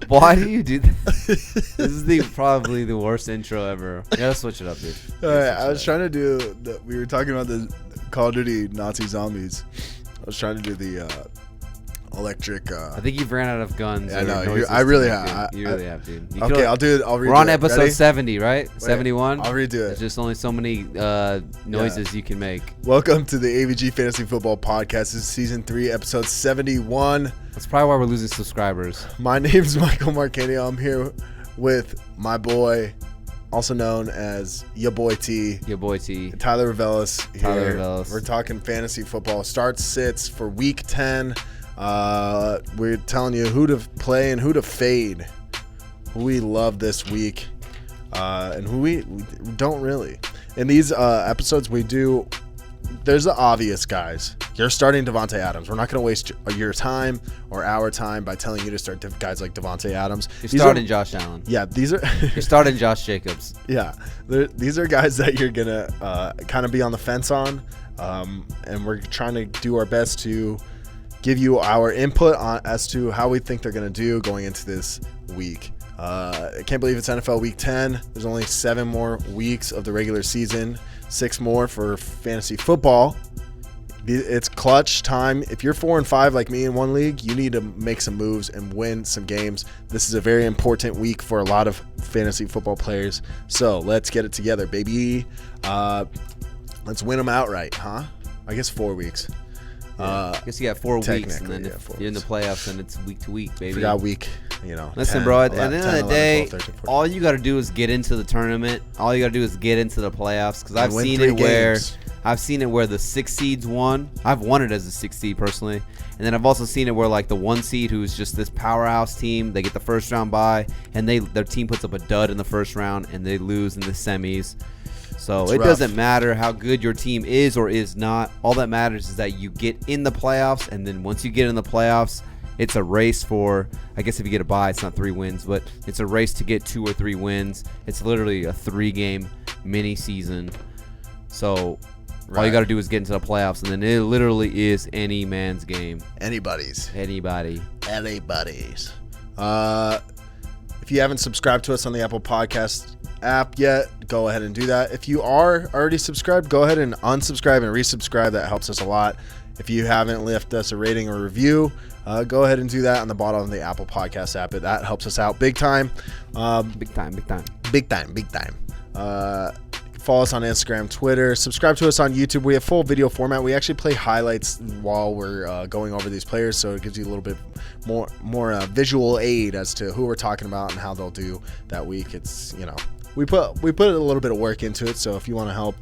Why do you do that? This is probably the worst intro ever. Yeah, let's switch it up, dude. All right, I was trying to do we were talking about the Call of Duty Nazi zombies. I was trying to do the electric. I think you've ran out of guns. Yeah, no, I really have. You really have, dude. Okay, I'll do it. I'll redo it. We're on episode Ready? 70, right? Wait, 71? I'll redo it. There's just only so many noises you can make. Welcome to the AVG Fantasy Football Podcast. This is Season 3, Episode 71. That's probably why we're losing subscribers. My name's Michael Marcanio. I'm here with my boy, also known as your boy T. Your boy T. Tyler Revelis here. Tyler Revelis. We're talking fantasy football. Starts, sits for Week 10. We're telling you who to play and who to fade. Who we love this week, and who we don't really. In these episodes, we do. There's the obvious guys. You're starting DeVante Adams. We're not going to waste your time or our time by telling you to start guys like DeVante Adams. You're starting Josh Allen. Yeah, these are. You're starting Josh Jacobs. Yeah, these are guys that you're gonna kind of be on the fence on, and we're trying to do our best to give you our input on as to how we think they're going to do going into this week. I can't believe it's NFL Week 10. There's only 7 more weeks of the regular season, 6 more for fantasy football. It's clutch time. If you're 4-5 like me in one league, you need to make some moves and win some games. This is a very important week for a lot of fantasy football players. So let's get it together, baby. Let's win them outright, huh? I guess 4 weeks. I guess you got 4 weeks, and then if you're in the playoffs, then it's week to week, baby. Forgot week, Listen, 10, bro, 11, at the end 10, of the day, 12, 13, 14. all you got to do is get into the tournament. All you got to do is get into the playoffs, because I've seen it where the 6 seeds won. I've won it as a 6 seed personally, and then I've also seen it where like the 1 seed, who's just this powerhouse team, they get the first round bye, and their team puts up a dud in the first round, and they lose in the semis. So it doesn't matter how good your team is or is not. All that matters is that you get in the playoffs, and then once you get in the playoffs, it's a race for, I guess if you get a bye, it's not 3 wins, but it's a race to get 2 or 3 wins. It's literally a 3-game mini season. So all you got to do is get into the playoffs, and then it literally is any man's game. Anybody. If you haven't subscribed to us on the Apple Podcast app yet, go ahead and do that. If you are already subscribed, go ahead and unsubscribe and resubscribe. That helps us a lot. If you haven't left us a rating or review, go ahead and do that on the bottom of the Apple Podcast app. That helps us out big time. Big time. Follow us on Instagram, Twitter. Subscribe to us on YouTube. We have full video format. We actually play highlights while we're going over these players, so it gives you a little bit more visual aid as to who we're talking about and how they'll do that week. It's we put a little bit of work into it. So if you want to help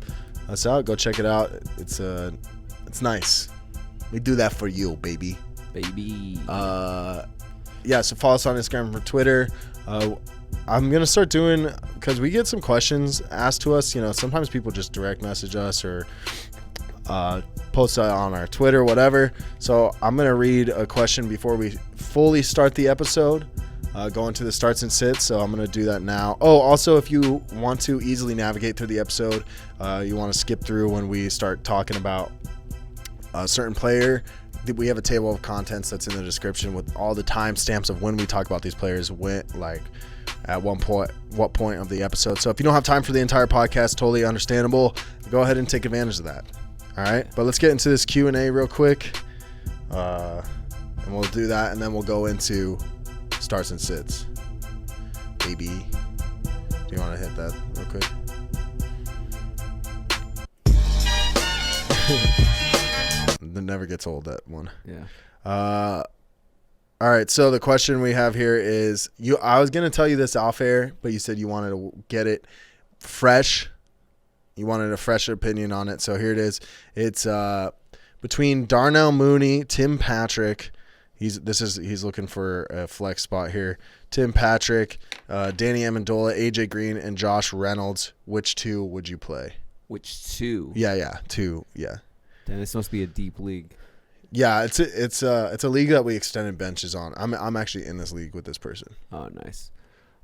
us out, go check it out. It's nice. We do that for you, baby. Yeah. So follow us on Instagram or Twitter. I'm going to start doing, because we get some questions asked to us. Sometimes people just direct message us or post it on our Twitter, whatever. So I'm going to read a question before we fully start the episode, go into the starts and sits. So I'm going to do that now. Oh, also, if you want to easily navigate through the episode, you want to skip through when we start talking about a certain player, we have a table of contents that's in the description with all the timestamps of when we talk about these players, at what point of the episode. So if you don't have time for the entire podcast, totally understandable. Go ahead and take advantage of that. All right, but let's get into this Q&A real quick, and we'll do that, and then we'll go into starts and sits. Baby, do you want to hit that real quick? That never gets old, that one. Yeah. All right, so the question we have here is, I was going to tell you this off air, but you said you wanted to get it fresh. You wanted a fresh opinion on it, so here it is. It's between Darnell Mooney, Tim Patrick. He's looking for a flex spot here. Tim Patrick, Danny Amendola, AJ Green, and Josh Reynolds. Which 2 would you play? Which 2? Yeah, 2. Yeah. Damn, this must be a deep league. Yeah, it's a league that we extended benches on. I'm actually in this league with this person. Oh, nice.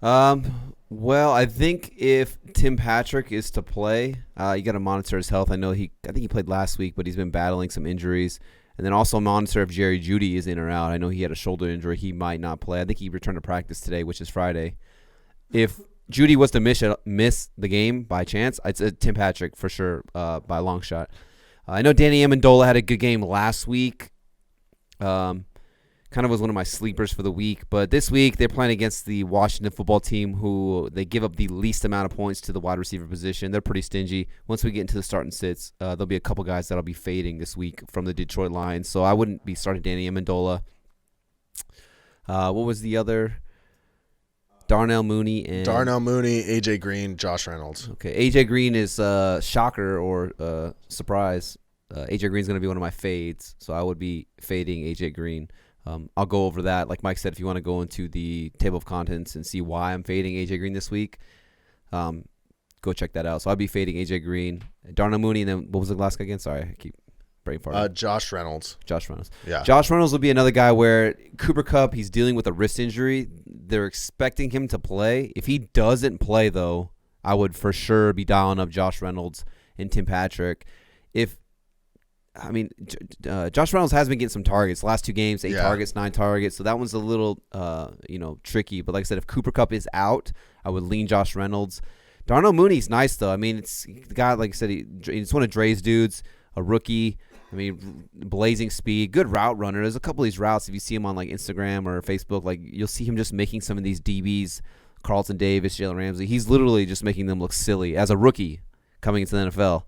Well, I think if Tim Patrick is to play, you got to monitor his health. I think he played last week, but he's been battling some injuries. And then also monitor if Jerry Jeudy is in or out. I know he had a shoulder injury. He might not play. I think he returned to practice today, which is Friday. If Jeudy was to miss the game by chance, I'd say Tim Patrick for sure by a long shot. I know Danny Amendola had a good game last week. Kind of was one of my sleepers for the week. But this week, they're playing against the Washington football team, who they give up the least amount of points to the wide receiver position. They're pretty stingy. Once we get into the start and sits, there'll be a couple guys that'll be fading this week from the Detroit Lions. So I wouldn't be starting Danny Amendola. What was the other? Darnell Mooney, AJ Green, Josh Reynolds. Okay, AJ Green is shocker or surprise. AJ Green's going to be one of my fades, so I would be fading AJ Green. I'll go over that. Like Mike said, if you want to go into the table of contents and see why I'm fading AJ Green this week, go check that out. So I'll be fading AJ Green, Darnell Mooney, and then what was the last guy again? Sorry, I keep brain farting. Josh Reynolds. Yeah. Josh Reynolds will be another guy where Cooper Kupp, he's dealing with a wrist injury. They're expecting him to play. If he doesn't play, though, I would for sure be dialing up Josh Reynolds and Tim Patrick. Josh Reynolds has been getting some targets. Last 2 games, 8 targets, 9 targets. So that one's a little, tricky. But like I said, if Cooper Kupp is out, I would lean Josh Reynolds. Darnell Mooney's nice, though. I mean, it's the guy, like I said, he's one of Dre's dudes, a rookie. I mean, blazing speed, good route runner. There's a couple of these routes, if you see him on like Instagram or Facebook, like you'll see him just making some of these DBs, Carlton Davis, Jalen Ramsey. He's literally just making them look silly as a rookie coming into the NFL.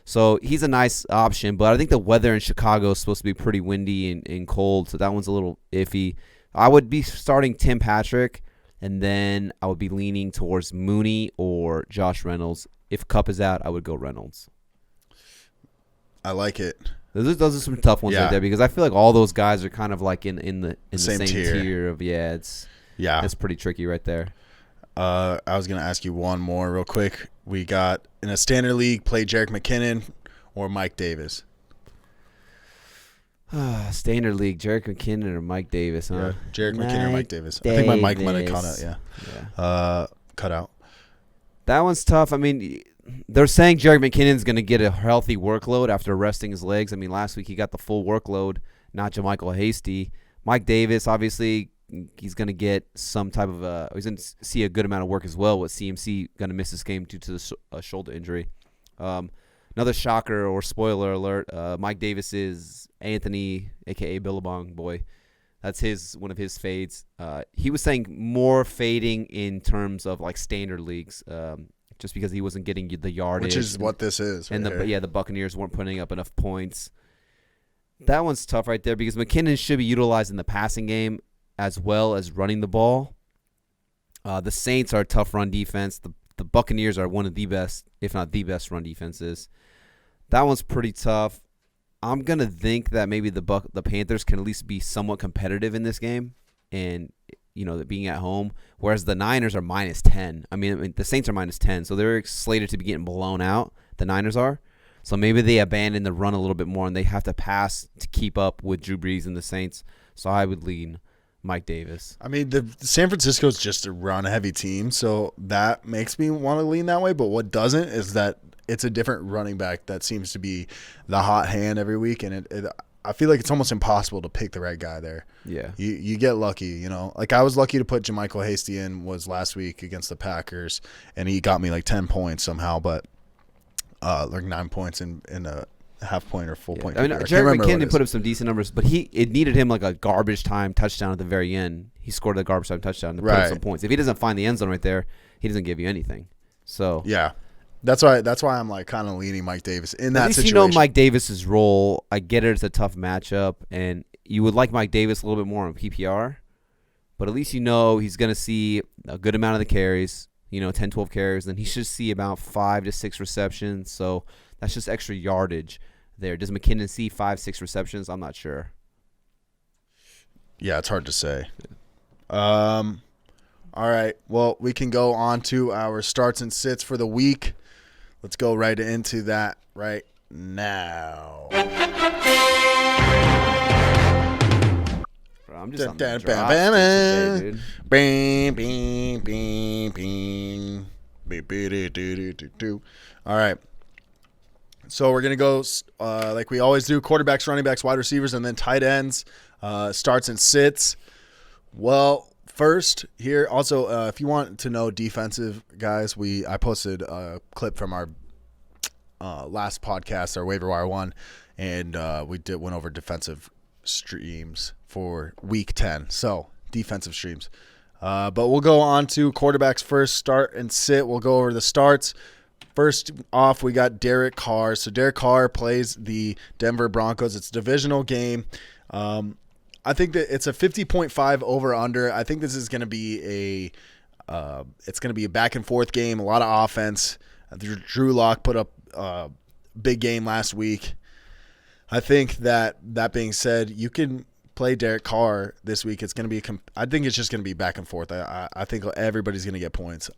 So he's a nice option, but I think the weather in Chicago is supposed to be pretty windy and cold, so that one's a little iffy. I would be starting Tim Patrick, and then I would be leaning towards Mooney or Josh Reynolds. If Kupp is out, I would go Reynolds. I like it. Those are some tough ones right there, because I feel like all those guys are kind of like in the same tier of it's pretty tricky right there. I was gonna ask you one more real quick. We got in a standard league, play Jerick McKinnon or Mike Davis. Standard league, Jerick McKinnon or Mike Davis, huh? Yeah, Jerick McKinnon or Mike Davis. I think my mic might have cut out. Yeah. Cut out. That one's tough. I mean, they're saying Jerick McKinnon's going to get a healthy workload after resting his legs. I mean, last week he got the full workload, not JaMychal Hasty. Mike Davis, obviously, he's going to get some type of he's going to see a good amount of work as well with CMC going to miss this game due to the shoulder injury. Another shocker or spoiler alert, Mike Davis is Anthony, a.k.a. Billabong boy. That's one of his fades. He was saying more fading in terms of like standard leagues, just because he wasn't getting the yardage. Which is what this is. And the Buccaneers weren't putting up enough points. That one's tough right there because McKinnon should be utilized in the passing game as well as running the ball. The Saints are a tough run defense. The Buccaneers are one of the best, if not the best, run defenses. That one's pretty tough. I'm going to think that maybe the Panthers can at least be somewhat competitive in this game and, being at home, whereas the Niners are minus 10. I mean, the Saints are minus 10, so they're slated to be getting blown out. The Niners are. So maybe they abandon the run a little bit more and they have to pass to keep up with Drew Brees and the Saints. So I would lean Mike Davis. I mean, the San Francisco is just a run-heavy team, so that makes me want to lean that way. But what doesn't is that it's a different running back that seems to be the hot hand every week, and I feel like it's almost impossible to pick the right guy there. Yeah. You get lucky, Like I was lucky to put JaMychal Hasty in was last week against the Packers, and he got me like 10 points somehow, but like 9 points in a half point or full point. I mean, Jerick McKinnon put up some decent numbers, but it needed him like a garbage time touchdown at the very end. He scored a garbage time touchdown to put up some points. If he doesn't find the end zone right there, he doesn't give you anything. So yeah. That's why I'm like kind of leaning Mike Davis in that situation. At least Mike Davis's role. I get it; it's a tough matchup, and you would like Mike Davis a little bit more on PPR, but at least he's going to see a good amount of the carries. 10, 12 carries, then he should see about 5 to 6 receptions. So that's just extra yardage there. Does McKinnon see 5, 6 receptions? I'm not sure. Yeah, it's hard to say. All right. Well, we can go on to our starts and sits for the week. Let's go right into that right now. Bro, I'm just on the today, dude. Bing, bing, bing, bing. All right. So we're going to go like we always do, quarterbacks, running backs, wide receivers, and then tight ends, starts and sits. Well, first here, also, if you want to know defensive guys, I posted a clip from our last podcast, our waiver wire one, and we went over defensive streams for week 10. So defensive streams. But we'll go on to quarterbacks first, start and sit. We'll go over the starts. First off, we got Derek Carr. So Derek Carr plays the Denver Broncos. It's a divisional game. I think that it's a 50.5 over/under. I think this is going to be a back and forth game. A lot of offense. Drew Lock put up a big game last week. I think that being said, you can play Derek Carr this week. It's going to be. I think it's just going to be back and forth. I think everybody's going to get points.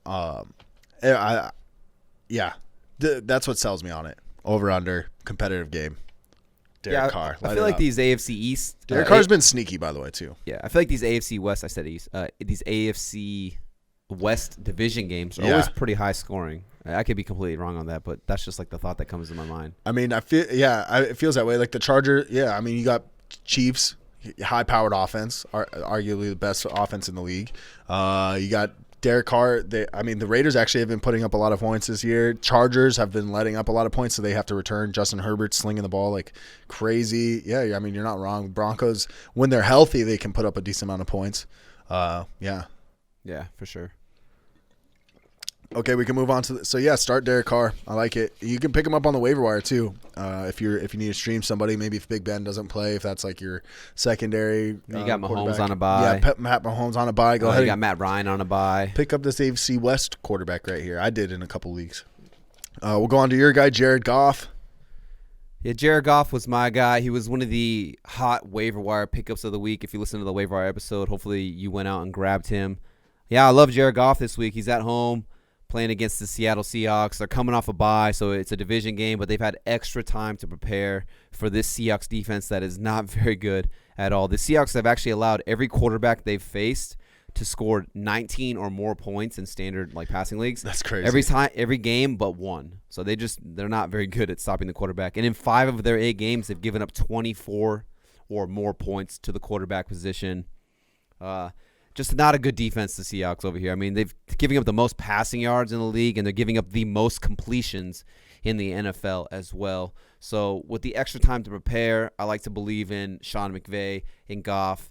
Yeah, that's what sells me on it. Over/under, competitive game. Derek Carr. I feel like these AFC East. Derek Carr's been sneaky, by the way, too. Yeah, I feel like these AFC West. I said East. These AFC West division games are always pretty high scoring. I could be completely wrong on that, but that's just like the thought that comes to my mind. I mean, it feels that way. Like the Chargers. Yeah, I mean, you got Chiefs, high-powered offense, arguably the best offense in the league. You got Derek Carr, the Raiders actually have been putting up a lot of points this year. Chargers have been letting up a lot of points, so they have to return. Justin Herbert slinging the ball like crazy. Yeah, I mean, you're not wrong. Broncos, when they're healthy, they can put up a decent amount of points. Yeah, for sure. Okay, we can move on to start Derek Carr. I like it. You can pick him up on the waiver wire too. If you need to stream somebody, maybe if Big Ben doesn't play, if that's like your secondary. You got Mahomes on a bye. Yeah, Matt Mahomes on a bye. Go ahead. You got Matt Ryan on a bye. Pick up this AFC West quarterback right here. I did in a couple leagues. We'll go on to your guy, Jared Goff. Yeah, Jared Goff was my guy. He was one of the hot waiver wire pickups of the week. If you listen to the waiver wire episode, hopefully you went out and grabbed him. Yeah, I love Jared Goff this week. He's at home, playing against the Seattle Seahawks. They're coming off a bye, so it's a division game, but they've had extra time to prepare for this Seahawks defense that is not very good at all. The Seahawks have actually allowed every quarterback they've faced to score 19 or more points in standard passing leagues. That's crazy. Every game but one. So they're not very good at stopping the quarterback. And in 5 of their 8 games, they've given up 24 or more points to the quarterback position. Just not a good defense, the Seahawks over here. I mean, they've giving up the most passing yards in the league, and they're giving up the most completions in the NFL as well. So with the extra time to prepare, I like to believe in Sean McVay and Goff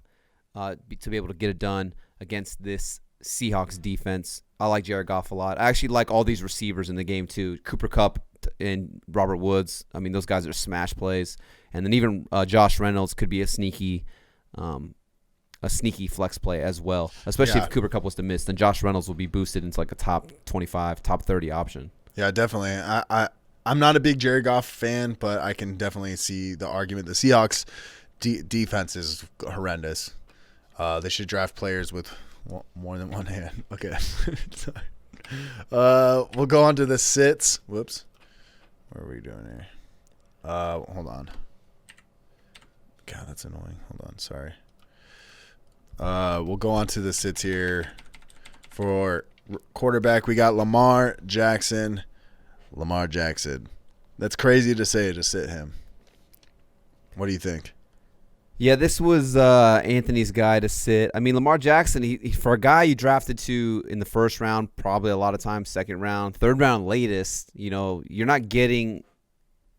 to be able to get it done against this Seahawks defense. I like Jared Goff a lot. I actually like all these receivers in the game too. Cooper Kupp and Robert Woods. I mean, those guys are smash plays. And then even Josh Reynolds could be a sneaky flex play as well, especially if Cooper Kupp was to miss. Then Josh Reynolds will be boosted into like a top 25, top 30 option. Yeah, definitely. I'm not a big Jared Goff fan, but I can definitely see the argument. The Seahawks defense is horrendous. They should draft players with more than one hand. Okay. We'll go on to the sits. Whoops. What are we doing here? Hold on. God, that's annoying. Hold on. Sorry. We'll go on to the sits here. For quarterback, we got Lamar Jackson. That's crazy to say to sit him. What do you think? Yeah, this was Anthony's guy to sit. I mean, Lamar Jackson, he for a guy you drafted to in the first round, probably a lot of times second round, third round latest, you're not getting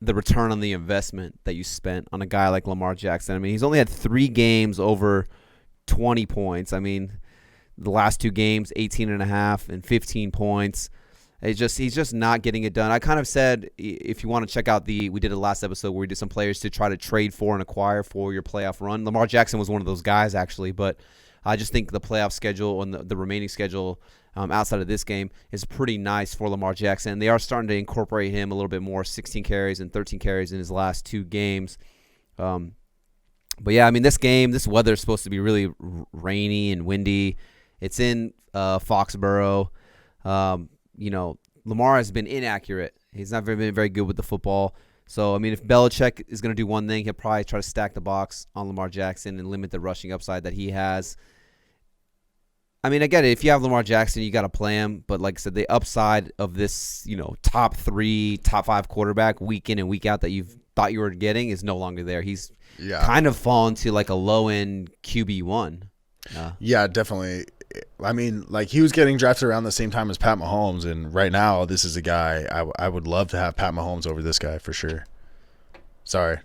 the return on the investment that you spent on a guy like Lamar Jackson. I mean, he's only had 3 games over 20 points. I mean, the last 2 games, 18.5 and 15 points. He's just not getting it done. I kind of said, if you want to check out we did a last episode where we did some players to try to trade for and acquire for your playoff run. Lamar Jackson was one of those guys, actually, but I just think the playoff schedule and the remaining schedule outside of this game is pretty nice for Lamar Jackson. They are starting to incorporate him a little bit more, 16 carries and 13 carries in his last 2 games. But yeah, I mean, this weather is supposed to be really rainy and windy. It's in Foxborough. Lamar has been inaccurate. He's not been very good with the football. So, I mean, if Belichick is going to do one thing, he'll probably try to stack the box on Lamar Jackson and limit the rushing upside that he has. I mean, I get it. If you have Lamar Jackson, you got to play him. But like I said, the upside of this, top 3, top 5 quarterback week in and week out that you thought you were getting is no longer there. He's kind of fallen to like a low-end QB1. Yeah, definitely. I mean, like he was getting drafted around the same time as Pat Mahomes, and right now this is a guy I would love to have Pat Mahomes over this guy for sure. Sorry.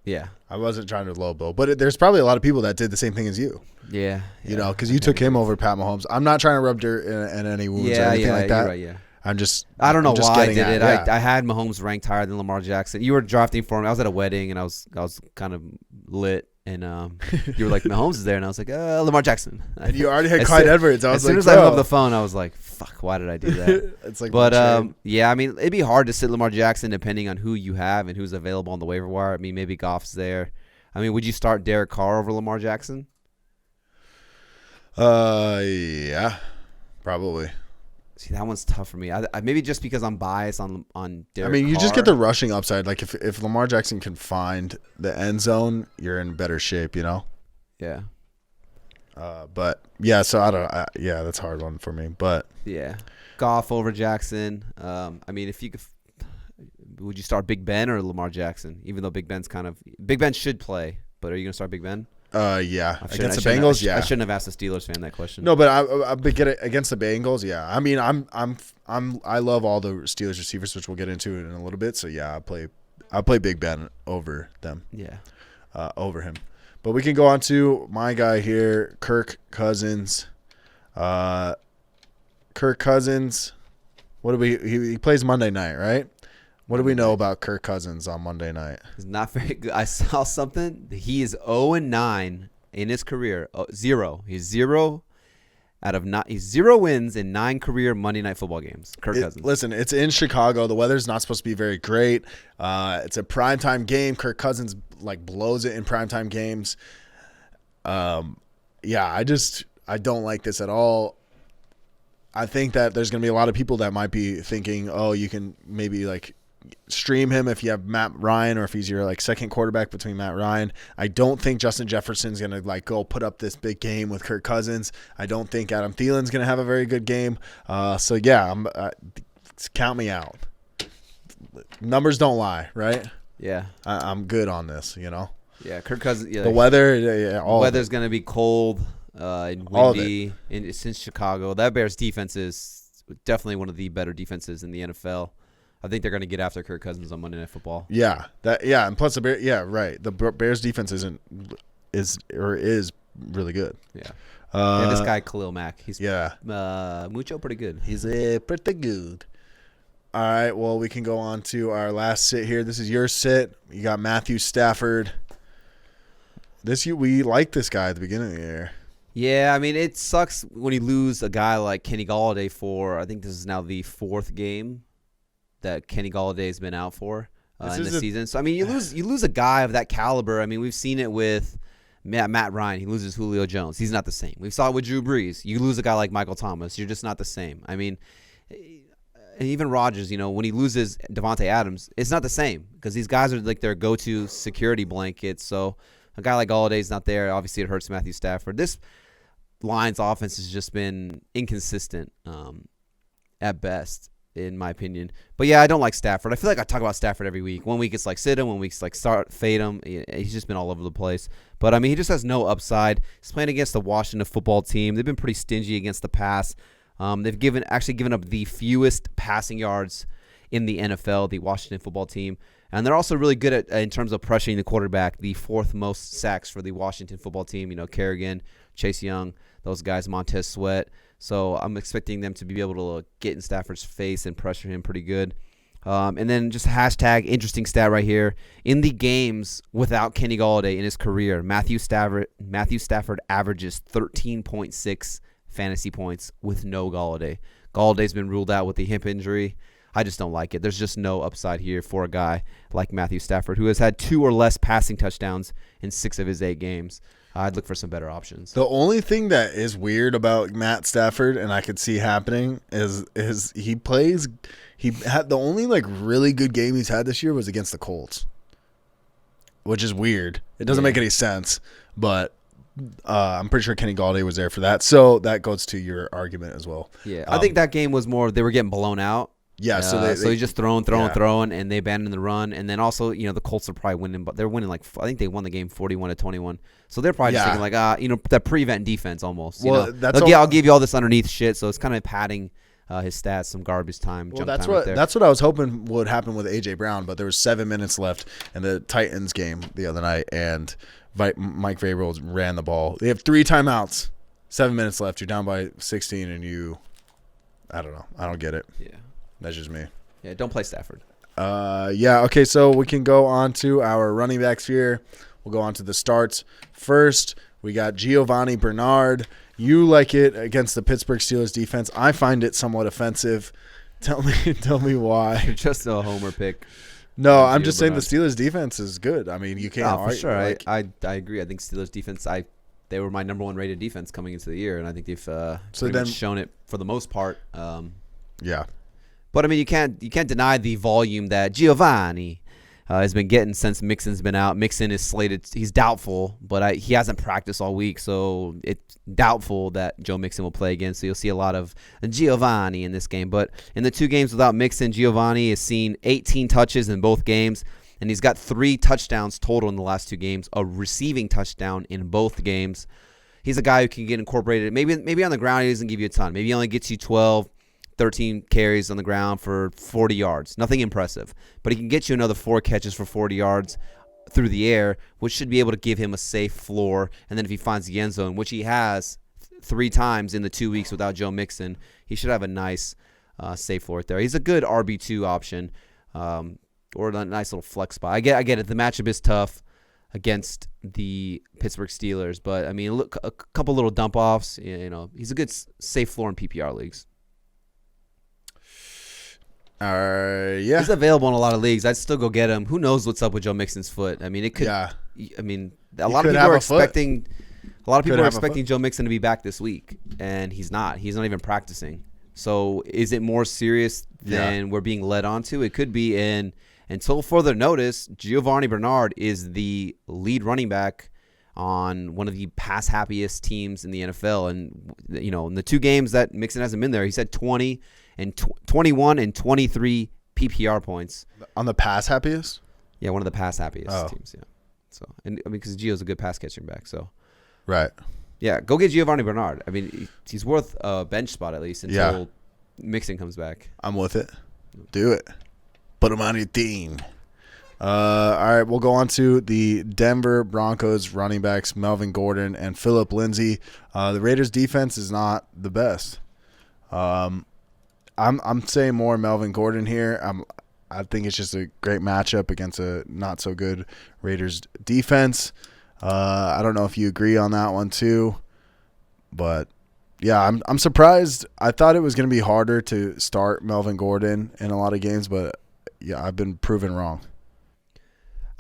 Yeah. I wasn't trying to low blow, but there's probably a lot of people that did the same thing as you. Yeah. Because you took him over Pat Mahomes. I'm not trying to rub dirt in any wounds or anything like that. Right, yeah. I don't know why I did it. Yeah. I had Mahomes ranked higher than Lamar Jackson. You were drafting for him. I was at a wedding and I was kind of lit. And you were like, Mahomes is there, and I was like, Lamar Jackson. And you already had Clyde Edwards. As soon as I hung up the phone, I was like, fuck, why did I do that? It's like, but I mean, it'd be hard to sit Lamar Jackson depending on who you have and who's available on the waiver wire. I mean, maybe Goff's there. I mean, would you start Derek Carr over Lamar Jackson? Yeah, probably. See, that one's tough for me. I maybe just because I'm biased on Derek I mean, you Carr. just get the rushing upside. Like if Lamar Jackson can find the end zone, you're in better shape, Yeah. But yeah, so I don't. Yeah, that's a hard one for me. But yeah, Goff over Jackson. I mean, if you could, would you start Big Ben or Lamar Jackson? Even though Big Ben should play, but are you gonna start Big Ben? Yeah, against the Bengals. Yeah, I shouldn't have asked a Steelers fan that question. No, but I get it against the Bengals. Yeah, I mean, I love all the Steelers receivers, which we'll get into in a little bit. So yeah, I play Big Ben over them. Yeah, over him. But we can go on to my guy here, Kirk Cousins. Kirk Cousins. What do he plays Monday night, right? What do we know about Kirk Cousins on Monday night? He's not very good. I saw something. He is 0-9 in his career. 0. He's 0 out of 9. He's 0 wins in 9 career Monday Night Football games. Kirk Cousins. Listen, it's in Chicago. The weather's not supposed to be very great. It's a primetime game. Kirk Cousins blows it in primetime games. Yeah, I don't like this at all. I think that there's going to be a lot of people that might be thinking, oh, you can maybe stream him if you have Matt Ryan or if he's your second quarterback between Matt Ryan. I don't think Justin Jefferson's going to go put up this big game with Kirk Cousins. I don't think Adam Thielen's going to have a very good game. So yeah, count me out. Numbers don't lie, right? Yeah. I'm good on this, Yeah, Kirk Cousins. Yeah, the weather, the weather's going to be cold and windy. And it's in Chicago. That Bears defense is definitely one of the better defenses in the NFL. I think they're going to get after Kirk Cousins on Monday Night Football. Yeah, and plus the Bears. Yeah, right. The Bears defense is really good. Yeah. And this guy Khalil Mack, he's mucho pretty good. He's pretty good. All right, well we can go on to our last sit here. This is your sit. You got Matthew Stafford. We like this guy at the beginning of the year. Yeah, I mean it sucks when you lose a guy like Kenny Golladay for. I think this is now the 4th game that Kenny Galladay's been out for in the season. So I mean, you lose a guy of that caliber. I mean, we've seen it with Matt Ryan. He loses Julio Jones. He's not the same. We saw it with Drew Brees. You lose a guy like Michael Thomas. You're just not the same. I mean, even Rodgers. When he loses Devontae Adams, it's not the same because these guys are their go-to security blankets. So a guy like Galladay's not there. Obviously, it hurts Matthew Stafford. This Lions offense has just been inconsistent at best, in my opinion. But yeah, I don't like Stafford. I feel like I talk about Stafford every week. One week it's sit him, one week it's start fade him. He's just been all over the place. But I mean, he just has no upside. He's playing against the Washington football team. They've been pretty stingy against the pass. They've given up the fewest passing yards in the NFL, the Washington football team. And they're also really good at in terms of pressuring the quarterback, the 4th most sacks for the Washington football team. Kerrigan, Chase Young, those guys, Montez Sweat. So I'm expecting them to be able to get in Stafford's face and pressure him pretty good. And then just hashtag interesting stat right here. In the games without Kenny Golladay in his career, Matthew Stafford averages 13.6 fantasy points with no Golladay. Galladay's been ruled out with the hip injury. I just don't like it. There's just no upside here for a guy like Matthew Stafford, who has had 2 or less passing touchdowns in 6 of his 8 games. I'd look for some better options. The only thing that is weird about Matt Stafford, and I could see happening, is he had the only really good game he's had this year was against the Colts, which is weird. It doesn't make any sense, but I'm pretty sure Kenny Galladay was there for that. So that goes to your argument as well. Yeah, I think that game was more they were getting blown out. Yeah, so he's just throwing, and they abandoned the run. And then also, the Colts are probably winning, but they're winning I think they won the game 41-21. So they're probably just thinking that prevent defense almost. Well, I'll give you all this underneath shit. So it's kind of padding his stats, some garbage time. Well, that's what I was hoping would happen with AJ Brown, but there was 7 minutes left in the Titans game the other night, and Mike Vrabel ran the ball. They have 3 timeouts, 7 minutes left. You're down by 16, and I don't know. I don't get it. Yeah. That's just me. Yeah, don't play Stafford. Okay, so we can go on to our running backs here. We'll go on to the starts. First, we got Giovanni Bernard. You like it against the Pittsburgh Steelers defense. I find it somewhat offensive. Tell me why. You're just a homer pick. No, I'm just saying the Steelers defense is good. I mean, you can't argue. For sure. I agree. I think Steelers defense, they were my number 1 rated defense coming into the year, and I think they've shown it for the most part. Yeah. But, I mean, you can't deny the volume that Giovanni has been getting since Mixon's been out. Mixon is slated. He's doubtful, but he hasn't practiced all week, so it's doubtful that Joe Mixon will play again. So you'll see a lot of Giovanni in this game. But in the 2 games without Mixon, Giovanni has seen 18 touches in both games, and he's got 3 touchdowns total in the last 2 games, a receiving touchdown in both games. He's a guy who can get incorporated. Maybe on the ground he doesn't give you a ton. Maybe he only gets you 12, 13 carries on the ground for 40 yards. Nothing impressive. But he can get you another 4 catches for 40 yards through the air, which should be able to give him a safe floor. And then if he finds the end zone, which he has 3 times in the 2 weeks without Joe Mixon, he should have a nice safe floor there. He's a good RB2 option or a nice little flex spot. I get it. The matchup is tough against the Pittsburgh Steelers. But, I mean, look, a couple little dump-offs. He's a good safe floor in PPR leagues. Yeah. He's available in a lot of leagues. I'd still go get him. Who knows what's up with Joe Mixon's foot? I mean, it could. Yeah. I mean, a lot of people are expecting Joe Mixon to be back this week, and he's not. He's not even practicing. So, is it more serious than we're being led on to? It could be. And until further notice, Giovanni Bernard is the lead running back on one of the pass happiest teams in the NFL, and in the 2 games that Mixon hasn't been there, he's had 20. And 21 and 23 PPR points. On the pass happiest? Yeah, one of the pass happiest teams, yeah. So, and I mean, because Gio's a good pass catching back, so. Right. Yeah, go get Giovanni Bernard. I mean, he's worth a bench spot at least until Mixon comes back. I'm with it. Do it. Put him on your team. All right, we'll go on to the Denver Broncos running backs, Melvin Gordon and Phillip Lindsay. The Raiders' defense is not the best. I'm saying more Melvin Gordon here. I think it's just a great matchup against a not so good Raiders defense. I don't know if you agree on that one too, but yeah, I'm surprised. I thought it was going to be harder to start Melvin Gordon in a lot of games, but yeah, I've been proven wrong.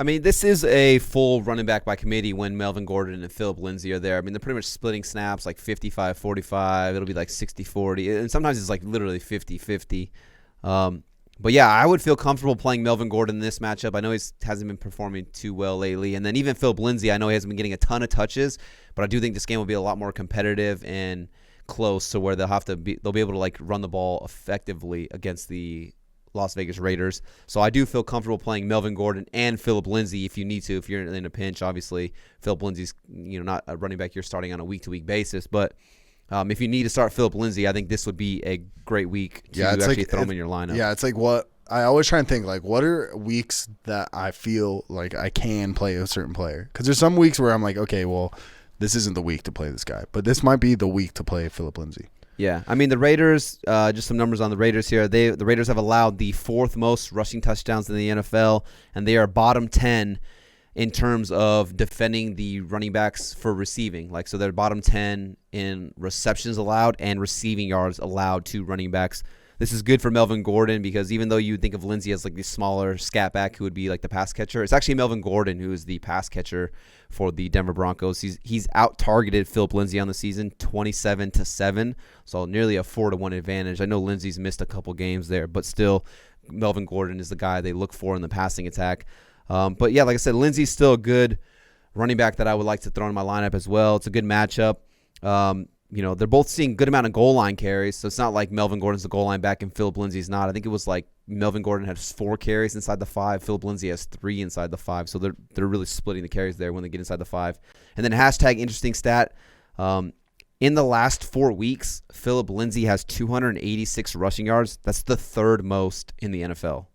I mean, this is a full running back by committee when Melvin Gordon and Phillip Lindsay are there. I mean, they're pretty much splitting snaps like 55-45. It'll be like 60-40. And sometimes it's like literally 50-50. But, yeah, I would feel comfortable playing Melvin Gordon in this matchup. I know he hasn't been performing too well lately. And then even Phillip Lindsay, I know he hasn't been getting a ton of touches. But I do think this game will be a lot more competitive and close to where they'll be able to, like, run the ball effectively against the Las Vegas Raiders. So I do feel comfortable playing Melvin Gordon and Phillip Lindsay if you need to. If you're in a pinch, obviously Phillip Lindsay's not a running back you're starting on a week-to-week basis. But if you need to start Phillip Lindsay, I think this would be a great week to actually throw him in your lineup. Yeah, it's like what I always try and think, like, what are weeks that I feel like I can play a certain player? Because there's some weeks where I'm like, okay, well, this isn't the week to play this guy. But this might be the week to play Phillip Lindsay. Yeah, I mean, the Raiders, just some numbers on the Raiders here. The Raiders have allowed the 4th most rushing touchdowns in the NFL, and they are bottom 10 in terms of defending the running backs for receiving. So they're bottom 10 in receptions allowed and receiving yards allowed to running backs. This is good for Melvin Gordon because even though you think of Lindsay as like the smaller scat back who would be like the pass catcher, it's actually Melvin Gordon who is the pass catcher for the Denver Broncos. He's out-targeted Phillip Lindsay on the season 27-7, so nearly a 4-1 advantage. I know Lindsay's missed a couple games there, but still Melvin Gordon is the guy they look for in the passing attack. But yeah, like I said, Lindsay's still a good running back that I would like to throw in my lineup as well. It's a good matchup. They're both seeing good amount of goal line carries, so it's not like Melvin Gordon's the goal line back and Philip Lindsay's not. I think it was like Melvin Gordon has 4 carries inside the 5. Philip Lindsay has 3 inside the 5, so they're really splitting the carries there when they get inside the 5. And then hashtag interesting stat. In the last 4 weeks, Philip Lindsay has 286 rushing yards. That's the 3rd most in the NFL.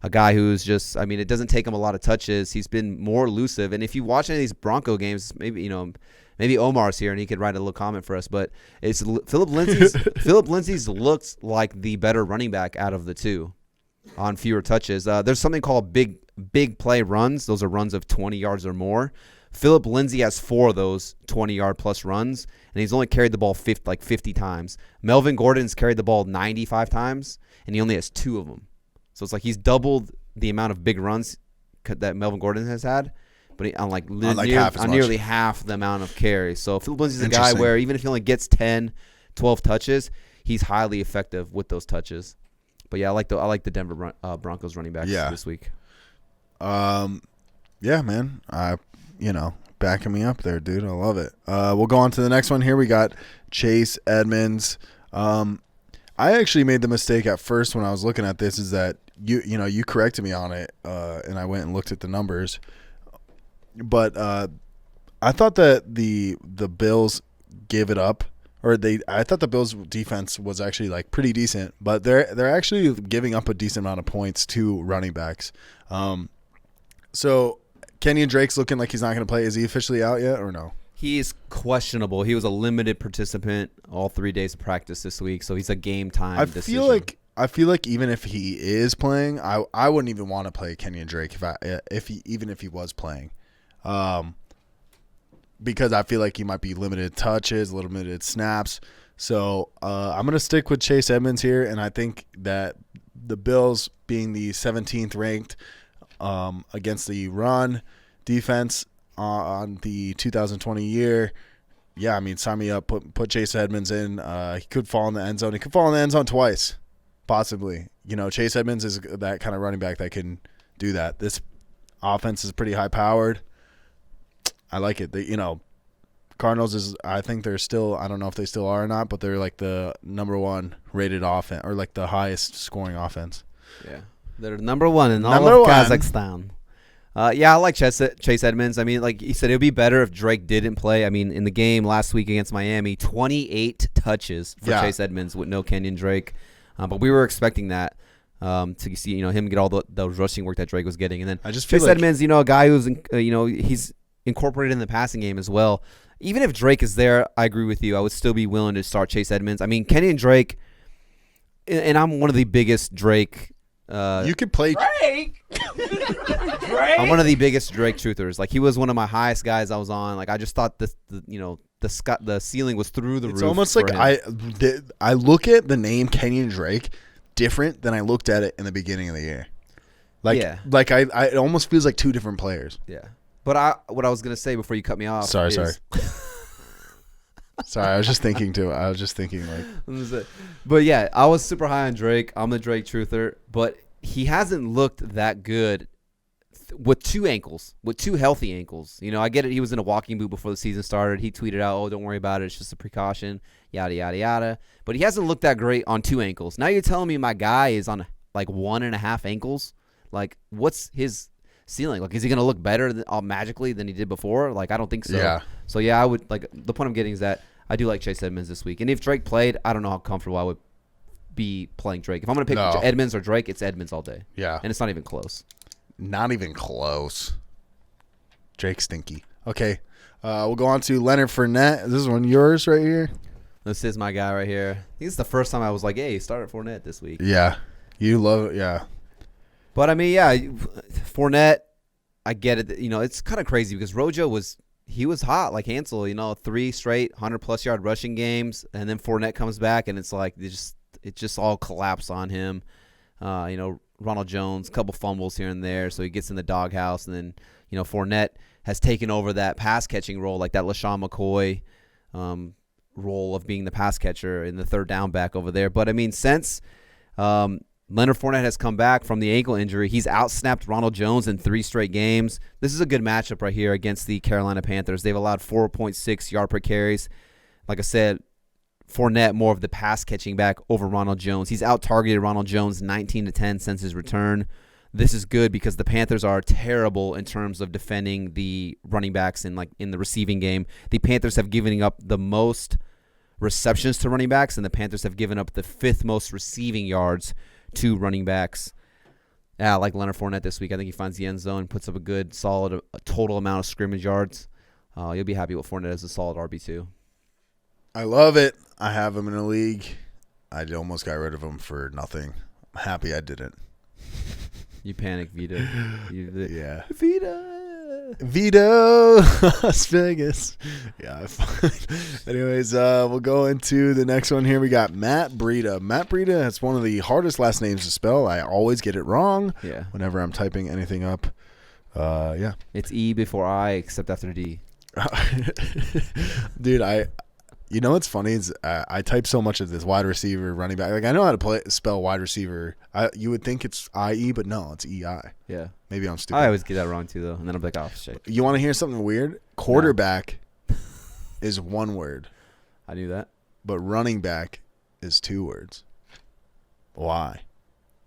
A guy who's just, it doesn't take him a lot of touches. He's been more elusive. And if you watch any of these Bronco games, maybe Omar's here and he could write a little comment for us. But it's Philip Lindsay's looks like the better running back out of the two on fewer touches. There's something called big play runs. Those are runs of 20 yards or more. Philip Lindsay has 4 of those 20-yard plus runs, and he's only carried the ball 50 times. Melvin Gordon's carried the ball 95 times, and he only has 2 of them. So it's like he's doubled the amount of big runs that Melvin Gordon has had, but nearly half the amount of carries. So Philip Lindsay's a guy where even if he only gets 10, 12 touches, he's highly effective with those touches. But yeah, I like the Denver Broncos running backs this week. Yeah, man. Backing me up there, dude. I love it. We'll go on to the next one here. We got Chase Edmonds. I actually made the mistake at first when I was looking at this is that you corrected me on it, and I went and looked at the numbers. But I thought that the Bills gave it up, I thought the Bills defense was actually like pretty decent, but they're actually giving up a decent amount of points to running backs. So Kenyon Drake's looking like he's not going to play. Is he officially out yet or no? He's questionable. He was a limited participant all 3 days of practice this week, so he's a game time decision. I feel like even if he is playing, I wouldn't even want to play Kenyon Drake if he was playing, because I feel like he might be limited touches, limited snaps. So I'm gonna stick with Chase Edmonds here, and I think that the Bills being the 17th ranked against the run defense on the 2020 year. Yeah, sign me up. Put Chase Edmonds in. He could fall in the end zone. He could fall in the end zone twice, possibly. Chase Edmonds is that kind of running back that can do that. This offense is pretty high-powered. I like it. Cardinals I think they're still, I don't know if they still are or not, but they're like the number 1 rated offense, or like the highest scoring offense. Yeah. They're number 1 in all of Kazakhstan. I like Chase Edmonds. Like you said, it would be better if Drake didn't play. In the game last week against Miami, 28 touches for Chase Edmonds with no Kenyon Drake. But we were expecting that to see him get all the rushing work that Drake was getting. And then I just feel Chase Edmonds, a guy who's he's incorporated in the passing game as well. Even if Drake is there, I agree with you. I would still be willing to start Chase Edmonds. Kenyon Drake, and I'm one of the biggest Drake. You could play Drake. I'm one of the biggest Drake truthers. Like, he was one of my highest guys I was on. Like, I just thought the ceiling was through the roof. It's almost like I look at the name Kenyon Drake different than I looked at it in the beginning of the year. It almost feels like 2 different players. Yeah. But what I was gonna say before you cut me off. Sorry. Sorry, I was just thinking too. But yeah, I was super high on Drake. I'm a Drake truther, but he hasn't looked that good with 2 ankles, with 2 healthy ankles. I get it. He was in a walking boot before the season started. He tweeted out, "Oh, don't worry about it. It's just a precaution." Yada yada yada. But he hasn't looked that great on 2 ankles. Now you're telling me my guy is on like 1.5 ankles. Like, what's his ceiling? Like, is he gonna look better magically than he did before? Like, I don't think so. Yeah. So yeah, I would like. The point I'm getting is that I do like Chase Edmonds this week. And if Drake played, I don't know how comfortable I would be playing Drake. If I'm going to pick Edmonds or Drake, it's Edmonds all day. Yeah. And it's not even close. Not even close. Drake stinky. Okay. We'll go on to Leonard Fournette. This is one of yours right here. This is my guy right here. I think it's the first time I was like, hey, start at Fournette this week. Yeah. You love it. Yeah. But, Fournette, I get it. It's kind of crazy because Rojo was hot like Hansel, 3 straight 100-plus yard rushing games, and then Fournette comes back, and it's like it just all collapsed on him. Ronald Jones, a couple fumbles here and there, so he gets in the doghouse, and then Fournette has taken over that pass catching role, like that LaShawn McCoy role of being the pass catcher in the third down back over there. But since Leonard Fournette has come back from the ankle injury. He's outsnapped Ronald Jones in 3 straight games. This is a good matchup right here against the Carolina Panthers. They've allowed 4.6 yard per carries. Like I said, Fournette more of the pass-catching back over Ronald Jones. He's out-targeted Ronald Jones 19-10 since his return. This is good because the Panthers are terrible in terms of defending the running backs in the receiving game. The Panthers have given up the most receptions to running backs, and the Panthers have given up the 5th most receiving yards to running backs. Yeah, I like Leonard Fournette this week. I think he finds the end zone, puts up a good, solid total amount of scrimmage yards. You'll be happy with Fournette as a solid RB2. I love it. I have him in a league. I almost got rid of him for nothing. I'm happy I didn't. You panicked, Vito. Yeah. Vito, Las Vegas. Yeah. Anyways, we'll go into the next one here. We got Matt Breida. Matt Breida has one of the hardest last names to spell. I always get it wrong. Yeah. Whenever I'm typing anything up. Yeah. It's E before I, except after D. Dude, you know what's funny is I type so much of this wide receiver, running back. Like I know how to spell wide receiver. You would think it's IE, but no, it's EI. Yeah. Maybe I'm stupid. I always get that wrong too, though, and then I'm like, oh shit. You want to hear something weird? Quarterback is one word. I knew that. But running back is 2 words. Why?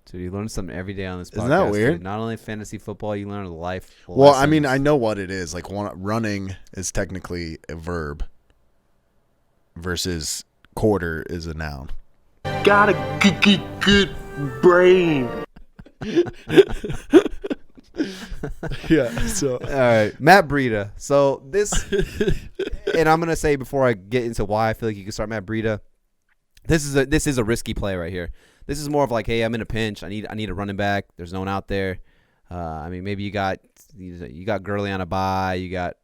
Dude, you learn something every day on this podcast. Isn't that weird? Dude. Not only fantasy football, you learn life. Well, lessons. I mean, I know what it is. Like running is technically a verb. Versus quarter is a noun. Got a good brain. Yeah. So all right, Matt Breida. So this, and I'm gonna say before I get into why I feel like you can start Matt Breida, this is a risky play right here. This is more of like, hey, I'm in a pinch. I need a running back. There's no one out there. I mean, maybe you got Gurley on a bye. You got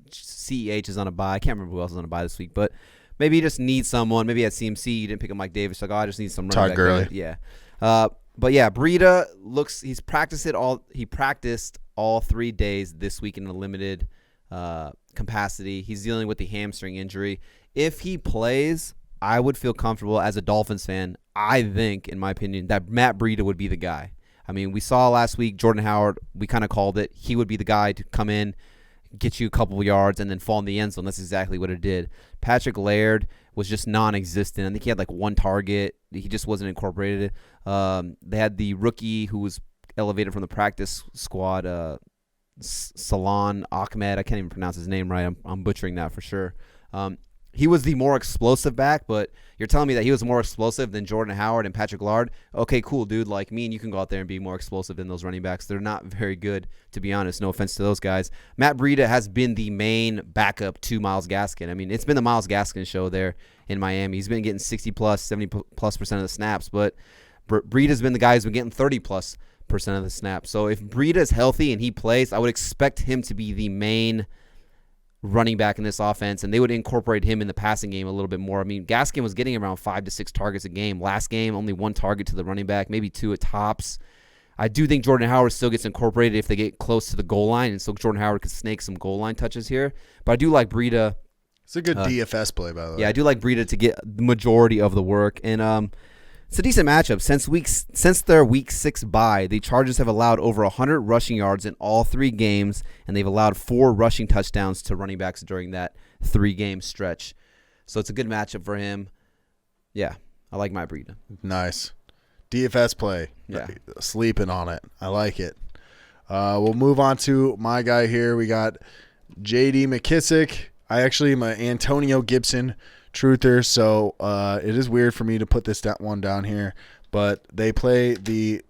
CEH is on a bye. I can't remember who else is on a bye this week, but maybe you just need someone. Maybe at CMC you didn't pick up Mike Davis. Like, I just need some running back. Gurley. Yeah. But yeah, Breida he practiced all 3 days this week in a limited capacity. He's dealing with the hamstring injury. If he plays, I would feel comfortable as a Dolphins fan. I think, in my opinion, that Matt Breida would be the guy. I mean, we saw last week Jordan Howard. We kind of called it. He would be the guy to come in, get you a couple of yards, and then fall in the end zone. That's exactly what it did. Patrick Laird was just non-existent. I think he had like 1 target. He just wasn't incorporated. They had the rookie who was elevated from the practice squad, Salon Ahmed. I can't even pronounce his name right. I'm butchering that for sure. He was the more explosive back, but you're telling me that he was more explosive than Jordan Howard and Patrick Laird? Okay, cool, dude. Like, me and you can go out there and be more explosive than those running backs. They're not very good, to be honest. No offense to those guys. Matt Breida has been the main backup to Myles Gaskin. I mean, it's been the Myles Gaskin show there in Miami. He's been getting 60+, 70+% of the snaps, but Breida's been the guy who's been getting 30+% of the snaps. So if Breida's healthy and he plays, I would expect him to be the main running back in this offense, and they would incorporate him in the passing game a little bit more. I mean, Gaskin was getting around 5 to 6 targets a game. Last game, only 1 target to the running back, maybe 2 at tops. I do think Jordan Howard still gets incorporated if they get close to the goal line, and so Jordan Howard could snake some goal line touches here. But I do like Breida. It's a good DFS play, by the way. Yeah, I do like Breida to get the majority of the work, and it's a decent matchup. Since their Week 6 bye, the Chargers have allowed over 100 rushing yards in all 3 games, and they've allowed 4 rushing touchdowns to running backs during that 3-game stretch. So it's a good matchup for him. Yeah, I like my Breida. Nice. DFS play. Yeah. Sleeping on it. I like it. We'll move on to my guy here. We got J.D. McKissick. I actually am an Antonio Gibson truther, so it is weird for me to put this one down here, but they play the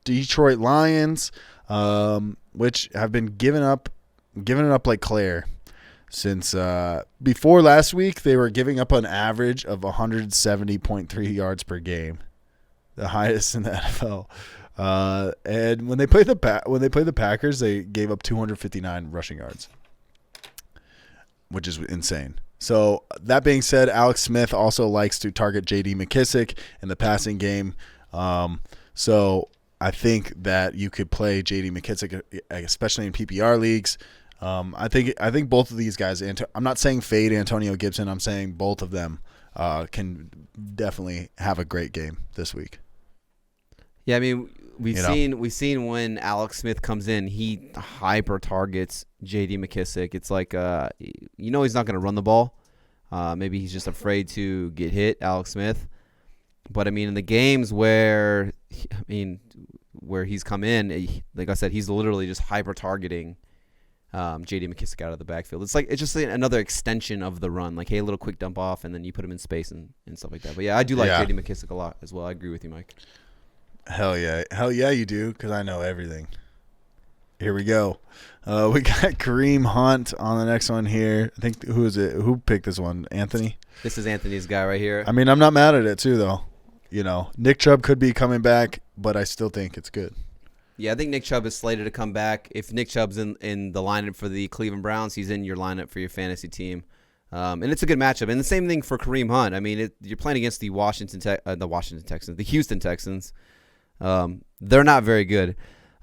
Detroit Lions, which have been giving it up like Claire since before last week. They were giving up an average of 170.3 yards per game, the highest in the NFL. And when they play the Packers, they gave up 259 rushing yards, which is insane. So that being said, Alex Smith also likes to target J.D. McKissick in the passing game. So I think that you could play J.D. McKissick, especially in PPR leagues. I think both of these guys. I'm not saying fade Antonio Gibson. I'm saying both of them can definitely have a great game this week. Yeah, I mean, we've seen when Alex Smith comes in, he hyper targets J.D. McKissick. It's like he's not going to run the ball. Maybe he's just afraid to get hit, Alex Smith. But I mean, in the games where he's come in, like I said, he's literally just hyper targeting J.D. McKissick out of the backfield. It's just another extension of the run. Like, hey, a little quick dump off, and then you put him in space and stuff like that. But yeah, I do like J.D. McKissick a lot as well. I agree with you, Mike. Hell yeah, you do, because I know everything. Here we go. We got Kareem Hunt on the next one here. I think, who is it? Who picked this one? Anthony? This is Anthony's guy right here. I mean, I'm not mad at it, too, though. Nick Chubb could be coming back, but I still think it's good. Yeah, I think Nick Chubb is slated to come back. If Nick Chubb's in the lineup for the Cleveland Browns, he's in your lineup for your fantasy team. And it's a good matchup. And the same thing for Kareem Hunt. I mean, you're playing against the Houston Texans. They're not very good.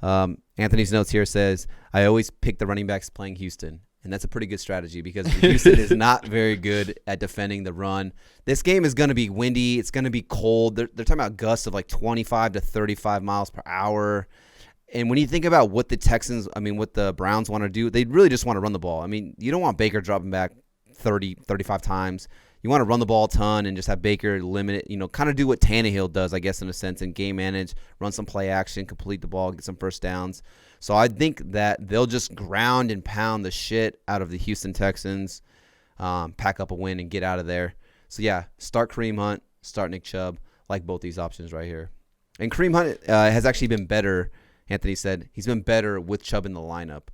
Anthony's notes here says, I always pick the running backs playing Houston. And that's a pretty good strategy because Houston is not very good at defending the run. This game is going to be windy. It's going to be cold. They're talking about gusts of like 25 to 35 miles per hour. And when you think about what the Browns want to do, they really just want to run the ball. I mean, you don't want Baker dropping back 30, 35 times. You want to run the ball a ton and just have Baker limit it, kind of do what Tannehill does, I guess, in a sense, and game manage, run some play action, complete the ball, get some first downs. So I think that they'll just ground and pound the shit out of the Houston Texans, pack up a win, and get out of there. So, yeah, start Kareem Hunt, start Nick Chubb, like both these options right here. And Kareem Hunt has actually been better, Anthony said. He's been better with Chubb in the lineup.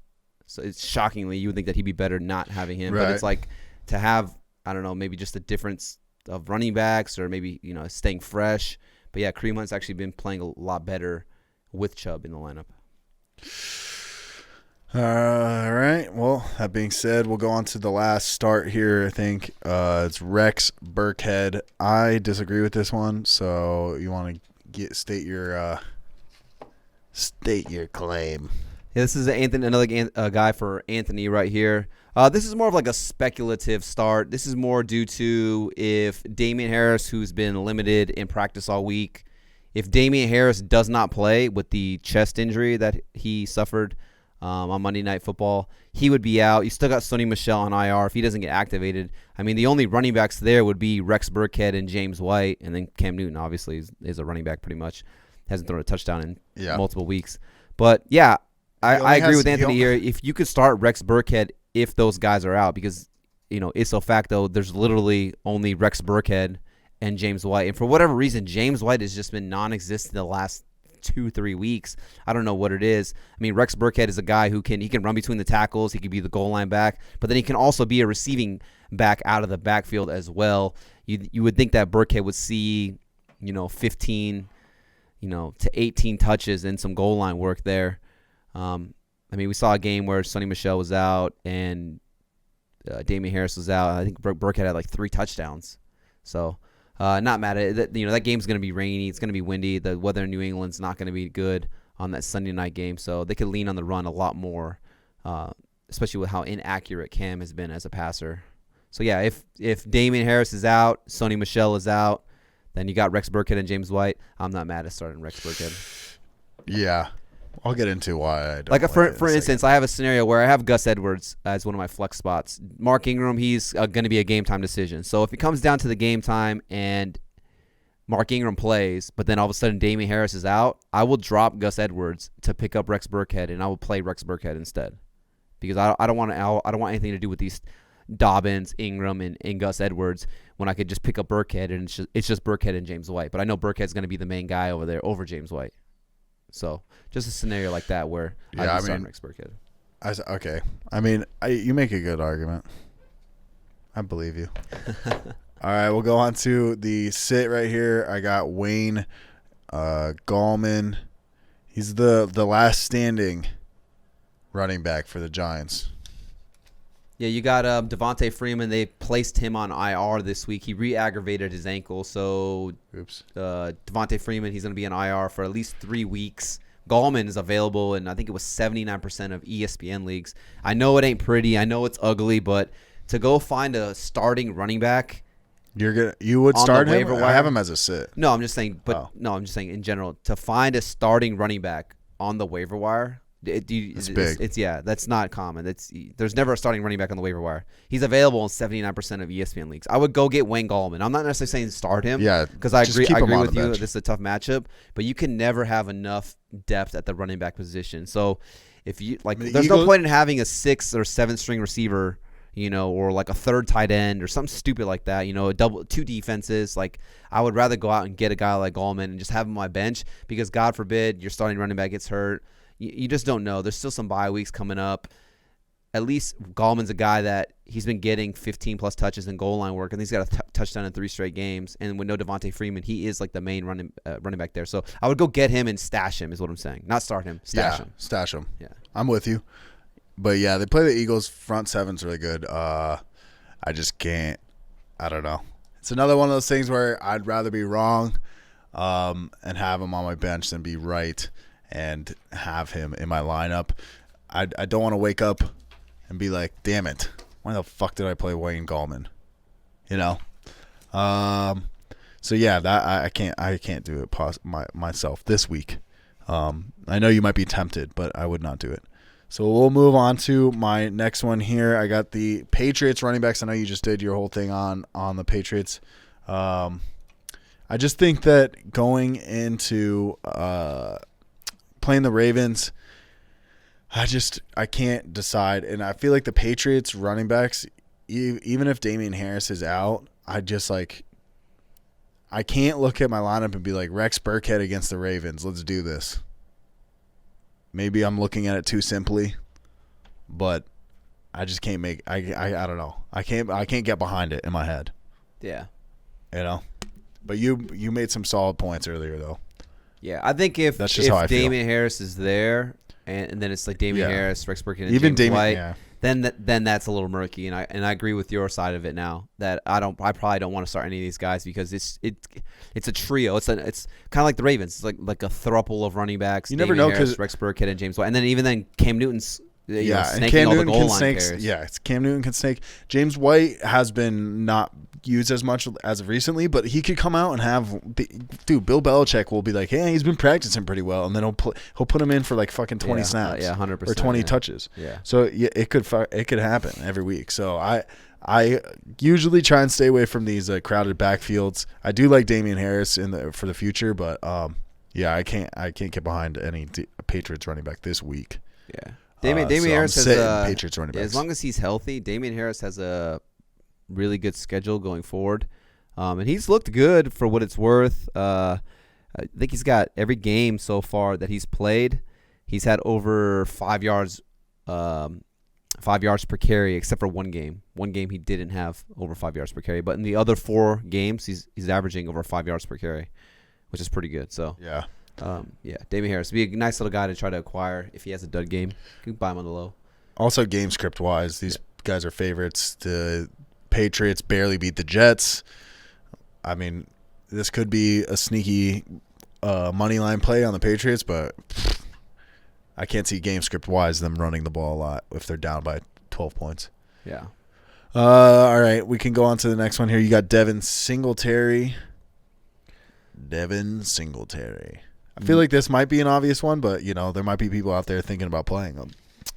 So it's shockingly, you would think that he'd be better not having him. Right. But it's like to have, I don't know, maybe just a difference of running backs or maybe, staying fresh. But, yeah, Kareem Hunt's actually been playing a lot better with Chubb in the lineup. All right. Well, that being said, we'll go on to the last start here, I think. It's Rex Burkhead. I disagree with this one, so you want to state your claim. Yeah, this is another guy for Anthony right here. This is more of like a speculative start. This is more due to if Damien Harris, who's been limited in practice all week, if Damien Harris does not play with the chest injury that he suffered on Monday Night Football, he would be out. You still got Sony Michel on IR if he doesn't get activated. I mean, the only running backs there would be Rex Burkhead and James White, and then Cam Newton obviously is a running back pretty much. Hasn't thrown a touchdown in multiple weeks. But, yeah, I agree with Anthony here. If you could start Rex Burkhead if those guys are out because, ipso facto, there's literally only Rex Burkhead and James White. And for whatever reason, James White has just been non-existent the last 2-3 weeks. I don't know what it is. I mean, Rex Burkhead is a guy who can run between the tackles. He can be the goal line back, but then he can also be a receiving back out of the backfield as well. You would think that Burkhead would see, 15, to 18 touches and some goal line work there. I mean, we saw a game where Sony Michel was out and Damien Harris was out. I think Burkhead had like 3 touchdowns. So, not mad at it. That game's going to be rainy. It's going to be windy. The weather in New England's not going to be good on that Sunday night game. So they could lean on the run a lot more, especially with how inaccurate Cam has been as a passer. So, yeah, if Damien Harris is out, Sony Michel is out, then you got Rex Burkhead and James White. I'm not mad at starting Rex Burkhead. Yeah. I'll get into why I don't. Like for instance, I have a scenario where I have Gus Edwards as one of my flex spots. Mark Ingram, he's going to be a game time decision. So if it comes down to the game time and Mark Ingram plays, but then all of a sudden Damien Harris is out, I will drop Gus Edwards to pick up Rex Burkhead, and I will play Rex Burkhead instead because I don't want anything to do with these Dobbins, Ingram, and Gus Edwards when I could just pick up Burkhead and it's just Burkhead and James White. But I know Burkhead's going to be the main guy over there over James White. So just a scenario like that where I start Rex Burkhead. Okay. I mean, you make a good argument. I believe you. All right, we'll go on to the sit right here. I got Wayne Gallman. He's the last standing running back for the Giants. Yeah, you got Devontae Freeman. They placed him on IR this week. He re-aggravated his ankle. So Devontae Freeman, he's going to be on IR for at least 3 weeks. Gallman is available, and I think it was 79% of ESPN leagues. I know it ain't pretty. I know it's ugly, but to go find a starting running back You would on start the him? waiver wire. I have him as a sit. No, I'm just saying. I'm just saying in general to find a starting running back on the waiver wire. It's big. That's not common. There's never a starting running back on the waiver wire. He's available in 79% of ESPN leagues. I would go get Wayne Gallman. I'm not necessarily saying start him. Yeah, because I agree with you. This is a tough matchup, but you can never have enough depth at the running back position. So if you there's no point in having a 6th or 7th string receiver, or like a 3rd tight end or something stupid like that. A 2 defenses. Like I would rather go out and get a guy like Gallman and just have him on my bench because God forbid your starting running back gets hurt. You just don't know. There's still some bye weeks coming up. At least Gallman's a guy that he's been getting 15-plus touches in goal line work, and he's got a touchdown in 3 straight games. And with no Devontae Freeman, he is like the main running back there. So I would go get him and stash him is what I'm saying. Not start him. Stash him. Stash him. Yeah. I'm with you. But, yeah, they play the Eagles. Front seven's really good. I just can't. I don't know. It's another one of those things where I'd rather be wrong and have him on my bench than be right and have him in my lineup. I don't want to wake up and be like, damn it, why the fuck did I play Wayne Gallman? So yeah, that I can't do it myself this week. I know you might be tempted, but I would not do it. So we'll move on to my next one here. I got the Patriots running backs. I know you just did your whole thing on the Patriots. I just think that going into playing the Ravens, I can't decide. And I feel like the Patriots running backs, even if Damien Harris is out, I can't look at my lineup and be like, Rex Burkhead against the Ravens. Let's do this. Maybe I'm looking at it too simply, but I just can't make. I don't know. I can't get behind it in my head. Yeah. But you made some solid points earlier though. Yeah, I think if Damien Harris is there, and then it's like Damien Harris, Rex Burkhead, and even James White, then that's a little murky, and I agree with your side of it now. That I probably don't want to start any of these guys because it's a trio. It's kind of like the Ravens. It's like a throuple of running backs. You never know because Rex Burkhead and James White, and then Cam Newton's. And Cam Newton can snake. Yeah, Cam Newton can snake. James White has been not used as much as of recently, but he could come out and have. Bill Belichick will be like, "Hey, he's been practicing pretty well," and then he'll put him in for like fucking 20 snaps, 100%, or 20 touches. Yeah. So yeah, it could happen every week. So I usually try and stay away from these crowded backfields. I do like Damien Harris for the future, but I can't get behind any Patriots running back this week. Yeah. Damien Harris has Patriots running backs. As long as he's healthy, Damien Harris has a really good schedule going forward, and he's looked good for what it's worth. I think he's got every game so far that he's played, he's had over 5 yards, 5 yards per carry, except for one game. One game he didn't have over 5 yards per carry, but in the other 4 games, he's averaging over 5 yards per carry, which is pretty good. So yeah. Damien Harris would be a nice little guy to try to acquire if he has a dud game. You can buy him on the low. Also, game script wise, these guys are favorites. The Patriots barely beat the Jets. I mean, this could be a sneaky money line play on the Patriots, but I can't see game script wise them running the ball a lot if they're down by 12 points. Yeah. All right, we can go on to the next one here. You got Devin Singletary. I feel like this might be an obvious one, but, there might be people out there thinking about playing them.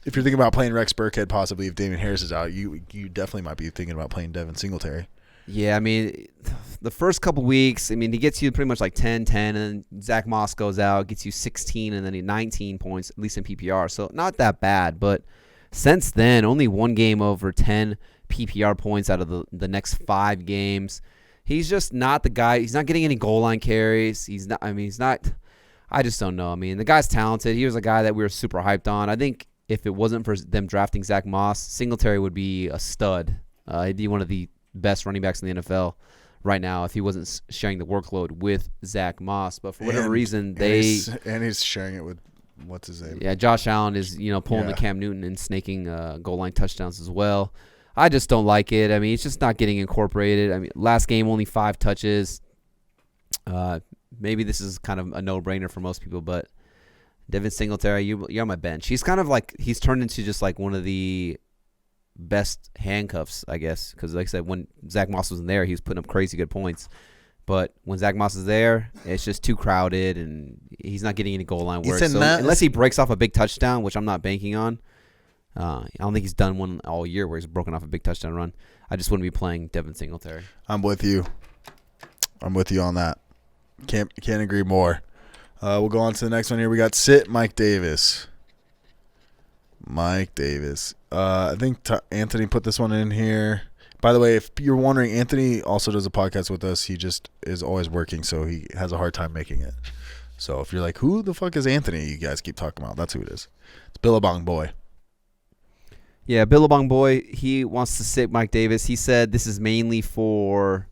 If you're thinking about playing Rex Burkhead, possibly if Damien Harris is out, you definitely might be thinking about playing Devin Singletary. Yeah, I mean, the first couple weeks, he gets you pretty much like 10, and then Zach Moss goes out, gets you 16, and then 19 points, at least in PPR. So not that bad, but since then, only one game over 10 PPR points out of the next 5 games. He's just not the guy. He's not getting any goal line carries. He's not. I just don't know. The guy's talented. He was a guy that we were super hyped on. I think if it wasn't for them drafting Zach Moss, Singletary would be a stud. He'd be one of the best running backs in the NFL right now if he wasn't sharing the workload with Zach Moss. But for whatever reason, he's sharing it with what's his name? Yeah, Josh Allen is pulling the Cam Newton and snaking goal line touchdowns as well. I just don't like it. It's just not getting incorporated. Last game only 5 touches. Maybe this is kind of a no-brainer for most people, but Devin Singletary, you're on my bench. He's kind of like he's turned into just like one of the best handcuffs, I guess, because like I said, when Zach Moss wasn't there, he was putting up crazy good points. But when Zach Moss is there, it's just too crowded, and he's not getting any goal line work. So unless he breaks off a big touchdown, which I'm not banking on, I don't think he's done one all year where he's broken off a big touchdown run. I just wouldn't be playing Devin Singletary. I'm with you on that. Can't agree more. We'll go on to the next one here. We got sit Mike Davis. I think Anthony put this one in here. By the way, if you're wondering, Anthony also does a podcast with us. He just is always working, so he has a hard time making it. So if you're like, who the fuck is Anthony you guys keep talking about? That's who it is. It's Billabong Boy. Yeah, Billabong Boy, he wants to sit Mike Davis. He said this is mainly for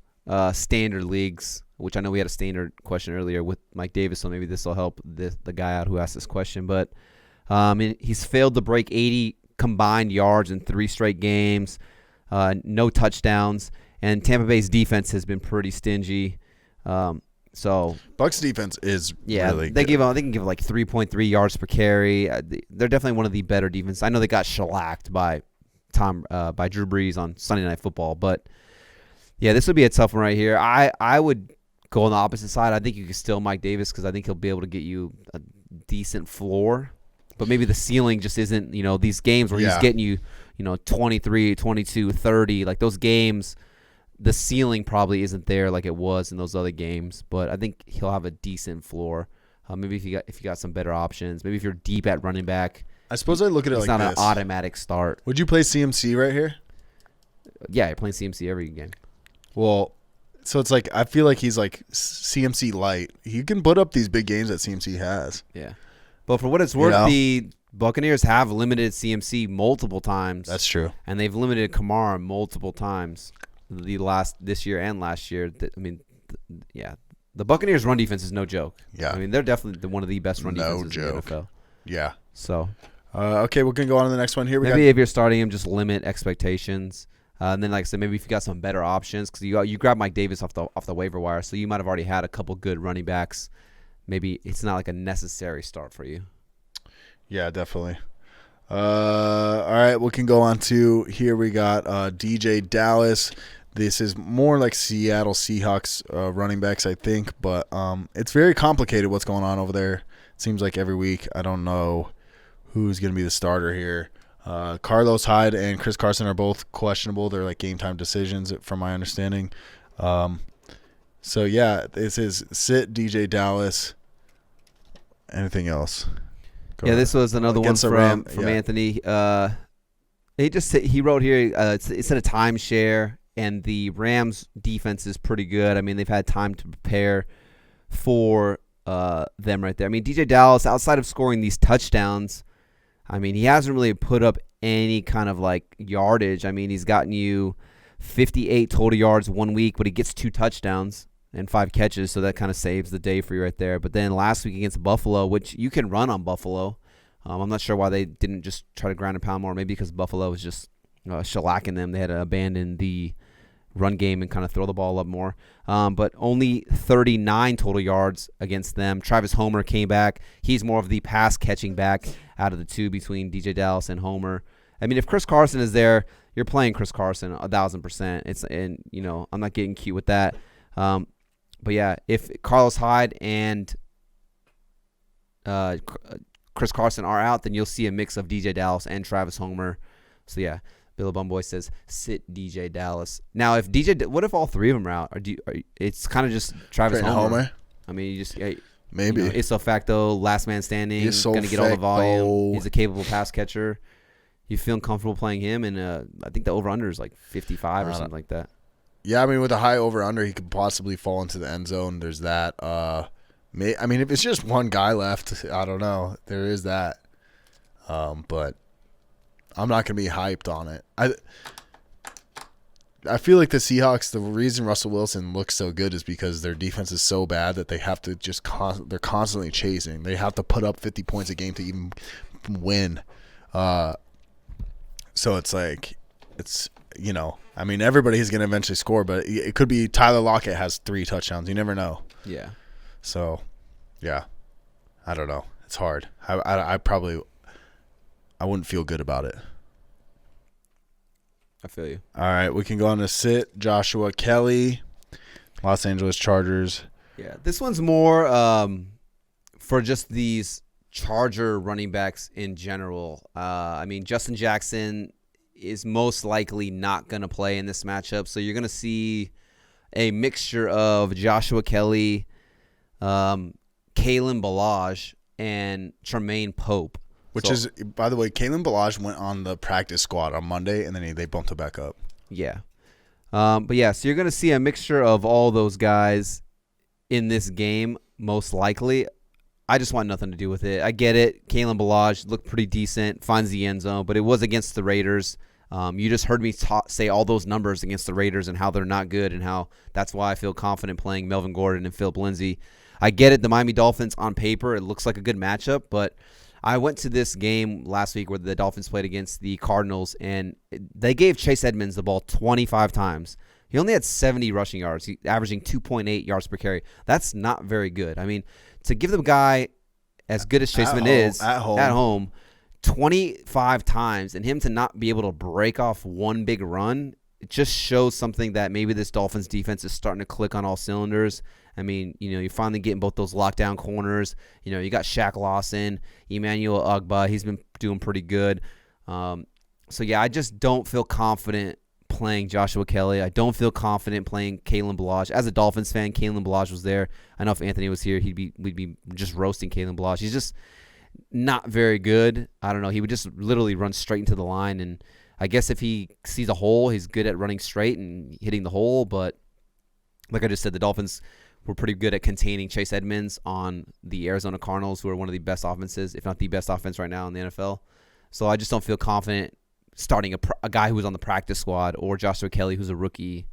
standard leagues, which I know we had a standard question earlier with Mike Davis, so maybe this will help the guy out who asked this question. But he's failed to break 80 combined yards in 3 straight games. No touchdowns, and Tampa Bay's defense has been pretty stingy. So Bucs defense is really they good. They can give like 3.3 yards per carry. They're definitely one of the better defenses. I know they got shellacked by Drew Brees on Sunday Night Football, but yeah, this would be a tough one right here. I would go on the opposite side. I think you could still Mike Davis because I think he'll be able to get you a decent floor, but maybe the ceiling just isn't. These games where he's getting you. 23, 22, 30, like those games, the ceiling probably isn't there like it was in those other games, but I think he'll have a decent floor. Maybe if you got some better options, maybe if you're deep at running back. I suppose I look at it like this. It's not an automatic start. Would you play CMC right here? Yeah, you're playing CMC every game. Well, so it's like I feel like he's like CMC light. He can put up these big games that CMC has. Yeah. But for what it's worth, the Buccaneers have limited CMC multiple times. That's true. And they've limited Kamara multiple times this year and last year. The Buccaneers' run defense is no joke. Yeah. They're definitely one of the best run defenses in the NFL. Yeah. So. Okay, we're going to go on to the next one here. Maybe if you're starting him, just limit expectations. And then, like I said, maybe if you got some better options, because you grab Mike Davis off the waiver wire, so you might have already had a couple good running backs. Maybe it's not like a necessary start for you. Yeah, definitely. All right, we can go on to here. We got Deejay Dallas. This is more like Seattle Seahawks running backs, I think, but it's very complicated what's going on over there. It seems like every week. I don't know who's going to be the starter here. Carlos Hyde and Chris Carson are both questionable. They're like game time decisions, from my understanding. So yeah, this is sit Deejay Dallas. Anything else? This was another one from Anthony. He wrote here. It said a timeshare, and the Rams defense is pretty good. They've had time to prepare for them right there. Deejay Dallas, outside of scoring these touchdowns, he hasn't really put up any kind of like yardage. He's gotten you 58 total yards 1 week, but he gets 2 touchdowns and 5 catches, so that kind of saves the day for you right there. But then last week against Buffalo, which you can run on Buffalo, I'm not sure why they didn't just try to ground and pound more. Maybe because Buffalo was just shellacking them. They had to abandon the run game and kind of throw the ball up more. But only 39 total yards against them. Travis Homer came back. He's more of the pass-catching back out of the two between Deejay Dallas and Homer. If Chris Carson is there, you're playing Chris Carson 1,000%. I'm not getting cute with that. But yeah, if Carlos Hyde and Chris Carson are out, then you'll see a mix of Deejay Dallas and Travis Homer. So yeah, Bill Bumboy says sit Deejay Dallas. Now, what if all 3 of them are out? It's kind of just Travis Homer. You just maybe ipso facto, last man standing, going to get all the volume. He's a capable pass catcher. You feeling comfortable playing him? And I think the over/under is like 55 or something like that. Yeah, with a high over/under, he could possibly fall into the end zone. There's that. If it's just one guy left, I don't know. There is that. But I'm not going to be hyped on it. I feel like the Seahawks, the reason Russell Wilson looks so good is because their defense is so bad that they have to just they're constantly chasing. They have to put up 50 points a game to even win. So it's like everybody's going to eventually score, but it could be Tyler Lockett has 3 touchdowns. You never know. Yeah. So, yeah, I don't know. It's hard. I wouldn't feel good about it. I feel you. All right, we can go on to sit. Joshua Kelley, Los Angeles Chargers. Yeah, this one's more for just these Charger running backs in general. I mean, Justin Jackson is most likely not going to play in this matchup, so you're going to see a mixture of Joshua Kelley, Kalen Ballage, and Tremaine Pope. Which is, by the way, Kalen Ballage went on the practice squad on Monday, and then they bumped him back up. Yeah. But yeah, so you're going to see a mixture of all those guys in this game, most likely. I just want nothing to do with it. I get it. Kalen Ballage looked pretty decent, finds the end zone, but it was against the Raiders. You just heard me say all those numbers against the Raiders and how they're not good and how that's why I feel confident playing Melvin Gordon and Philip Lindsay. I get it. The Miami Dolphins, on paper, it looks like a good matchup, but I went to this game last week where the Dolphins played against the Cardinals, and they gave Chase Edmonds the ball 25 times. He only had 70 rushing yards, averaging 2.8 yards per carry. That's not very good. I mean, to give the guy as good as Chase Edmonds is at home 25 times and him to not be able to break off one big run, it just shows something that maybe this Dolphins defense is starting to click on all cylinders. I mean, you're finally getting both those lockdown corners. You got Shaq Lawson, Emmanuel Ogbah. He's been doing pretty good. So, yeah, I just don't feel confident playing Joshua Kelley. I don't feel confident playing Kalen Ballage. As a Dolphins fan, Kalen Ballage was there. I know if Anthony was here, we'd be just roasting Kalen Ballage. He's just not very good. I don't know. He would just literally run straight into the line. And I guess if he sees a hole, he's good at running straight and hitting the hole. But like I just said, the Dolphins were pretty good at containing Chase Edmonds on the Arizona Cardinals, who are one of the best offenses, if not the best offense right now in the NFL. So I just don't feel confident starting a guy who was on the practice squad or Joshua Kelley, who's a rookie.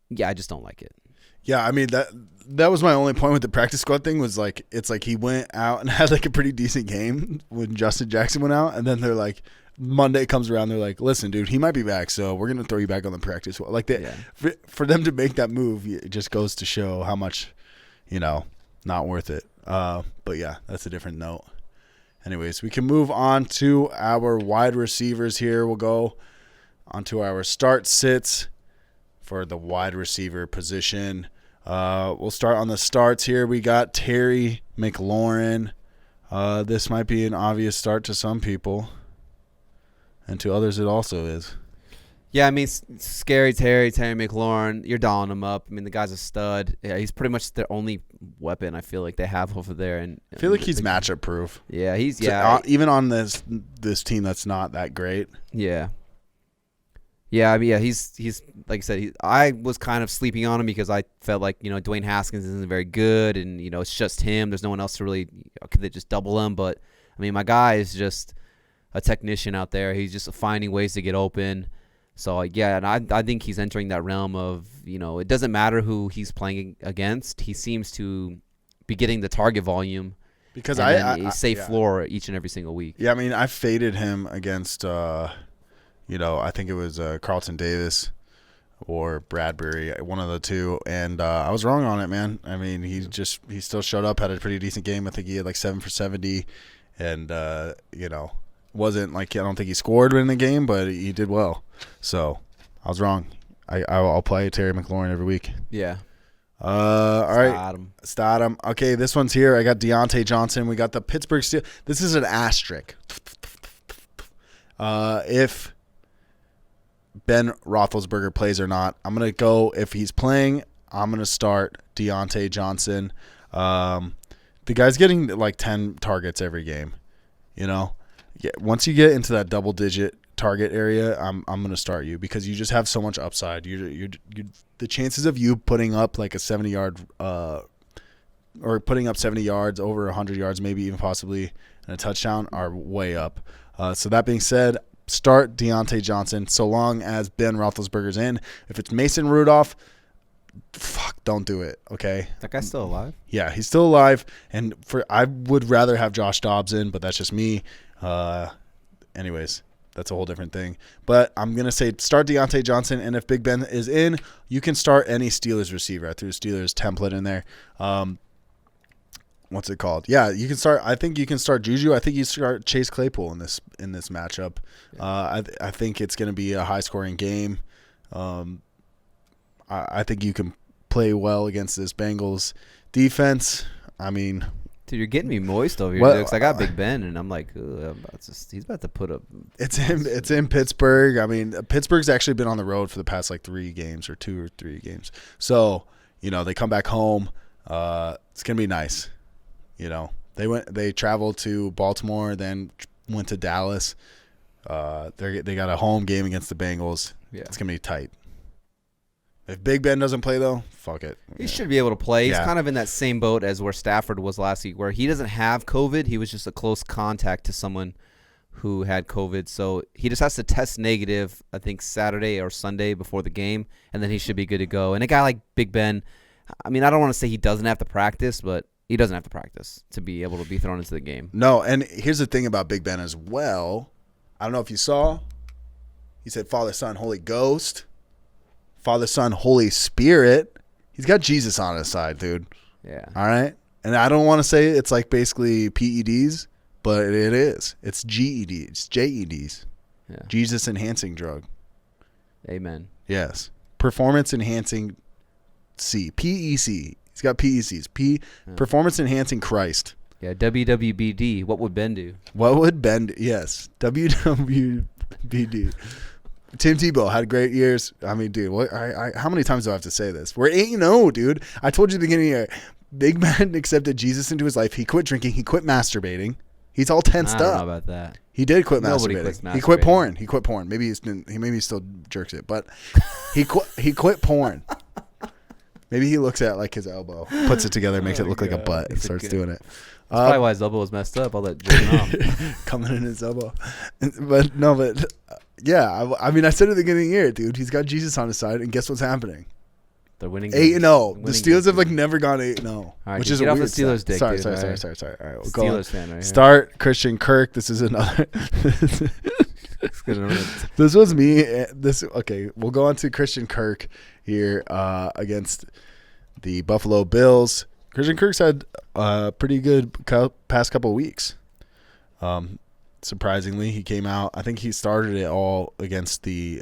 Yeah, I just don't like it. Yeah, I mean, that was my only point with the practice squad thing was like, it's like he went out and had like a pretty decent game when Justin Jackson went out, and then they're like, Monday comes around, they're like, listen, dude, he might be back, so we're going to throw you back on the practice squad. Like, for them to make that move, it just goes to show how much, not worth it. But yeah, that's a different note. Anyways, we can move on to our wide receivers here. We'll go on to our start sits for the wide receiver position. We'll start on the starts here. We got Terry McLaurin. This might be an obvious start to some people, and to others it also is. Yeah, I mean, scary Terry McLaurin. You're dialing him up. I mean, the guy's a stud. Yeah, he's pretty much their only weapon, I feel like, they have over there. And I feel like he's matchup proof. Yeah, even on this team that's not that great. Yeah. Yeah, I mean, yeah, he's like I said, I was kind of sleeping on him because I felt like, Dwayne Haskins isn't very good, and, it's just him. There's no one else to really could they just double him? But, I mean, my guy is just a technician out there. He's just finding ways to get open. So, yeah, and I think he's entering that realm of, it doesn't matter who he's playing against. He seems to be getting the target volume because a safe floor each and every single week. Yeah, I mean, I faded him against, I think it was Carlton Davis or Bradbury, one of the two, and I was wrong on it, man. I mean, he still showed up, had a pretty decent game. I think he had like 7 for 70, and, wasn't like, I don't think he scored in the game, but he did well. So I was wrong. I'll play Terry McLaurin every week. Yeah. All right. Start him. Okay, this one's here. I got Diontae Johnson. We got the Pittsburgh Steelers. This is an asterisk. If Ben Roethlisberger plays or not, I'm going to go, if he's playing, I'm going to start Diontae Johnson. The guy's getting like 10 targets every game, Yeah, once you get into that double-digit target area, I'm going to start you because you just have so much upside. The chances of you putting up like a 70-yard or putting up 70 yards, over 100 yards, maybe even possibly and a touchdown are way up. So that being said, start Diontae Johnson so long as Ben Roethlisberger's in. If it's Mason Rudolph, don't do it, okay? That guy's still alive? Yeah, he's still alive. And I would rather have Josh Dobbs in, but that's just me. Anyways, that's a whole different thing. But I'm going to say start Diontae Johnson, and if Big Ben is in, you can start any Steelers receiver. I threw a Steelers template in there. what's it called? Yeah, you can start. I think you can start Juju. I think you start Chase Claypool in this matchup. Yeah. I think it's going to be a high scoring game. I think you can play well against this Bengals defense. I mean, dude, you're getting me moist over here because I got Big Ben, and I'm like, he's about to put up. It's in Pittsburgh. I mean, Pittsburgh's actually been on the road for the past like 3 games or 2 or 3 games. So they come back home. It's gonna be nice. They traveled to Baltimore, then went to Dallas. They got a home game against the Bengals. Yeah. It's gonna be tight. If Big Ben doesn't play, though, fuck it. He should be able to play. He's kind of in that same boat as where Stafford was last week, where he doesn't have COVID. He was just a close contact to someone who had COVID. So he just has to test negative, I think, Saturday or Sunday before the game, and then he should be good to go. And a guy like Big Ben, I mean, I don't want to say he doesn't have to practice, but he doesn't have to practice to be able to be thrown into the game. No, and here's the thing about Big Ben as well. I don't know if you saw. He said Father, Son, Holy Ghost. Father, Son, Holy Spirit. He's got Jesus on his side, dude. Yeah. All right? And I don't want to say it's like basically PEDs, but it is. It's GEDs, JEDs. Yeah. Jesus-enhancing drug. Amen. Yes. Performance-enhancing C. PEC. He's got PECs. Performance-enhancing Christ. Yeah, WWBD. What would Ben do? What would Ben do? Yes. WWBD. Tim Tebow had great years. I mean, dude, how many times do I have to say this? We're 8-0, dude. I told you at the beginning of the year, Big Ben accepted Jesus into his life. He quit drinking. He quit masturbating. He's all tensed up. I don't know about that. He did quit masturbating. He quit porn. Maybe he still jerks it, but he quit porn. Maybe he looks at like his elbow, puts it together, makes it look like a butt, and starts doing it. That's probably why his elbow was messed up. All that jerking off. Coming in his elbow. Yeah, I mean, I said at the beginning of the year, dude, he's got Jesus on his side, and guess what's happening? They're winning 8-0. The Steelers have never gone 8-0, right, which is a weird. Off the Steelers dick, sorry. All right, we'll Steelers fan right here. Start Christian Kirk. This is another. This was me. Okay. We'll go on to Christian Kirk here against the Buffalo Bills. Christian Kirk's had a pretty good past couple of weeks. Surprisingly, he came out. I think he started it all against the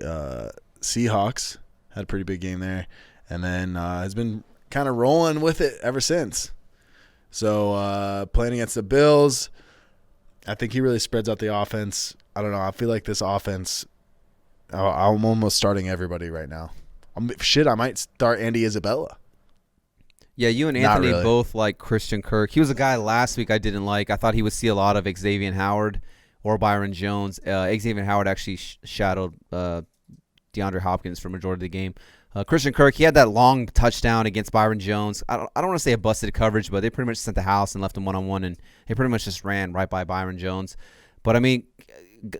Seahawks. Had a pretty big game there. And then has been kind of rolling with it ever since. So playing against the Bills, I think he really spreads out the offense. I don't know. I feel like this offense, I'm almost starting everybody right now. I might start Andy Isabella. Yeah, you and Anthony both like Christian Kirk. He was a guy last week I didn't like. I thought he would see a lot of Xavier Howard or Byron Jones. Xavier Howard actually shadowed DeAndre Hopkins for majority of the game. Christian Kirk, he had that long touchdown against Byron Jones. I don't want to say a busted coverage, but they pretty much sent the house and left him one-on-one, and he pretty much just ran right by Byron Jones. But, I mean,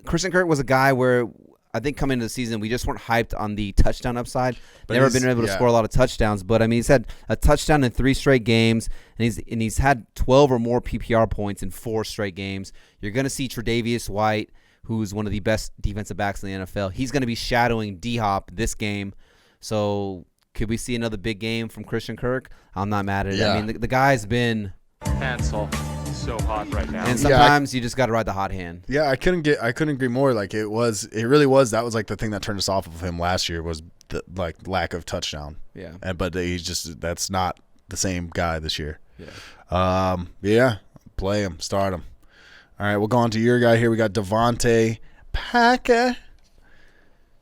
Christian Kirk was a guy where I think coming into the season we just weren't hyped on the touchdown upside. But never been able to score a lot of touchdowns. But, I mean, he's had a touchdown in 3 straight games, and he's had 12 or more PPR points in 4 straight games. You're going to see Tre'Davious White, who's one of the best defensive backs in the NFL. He's going to be shadowing D-Hop this game. So could we see another big game from Christian Kirk? I'm not mad at it. Yeah. I mean, the guy's been Hansel so hot right now. And sometimes you just got to ride the hot hand. Yeah, I couldn't agree more. Like it really was. That was like the thing that turned us off of him last year was the lack of touchdown. Yeah. But that's not the same guy this year. Yeah. Play him, start him. All right, we'll go on to your guy here. We got DeVante Parker.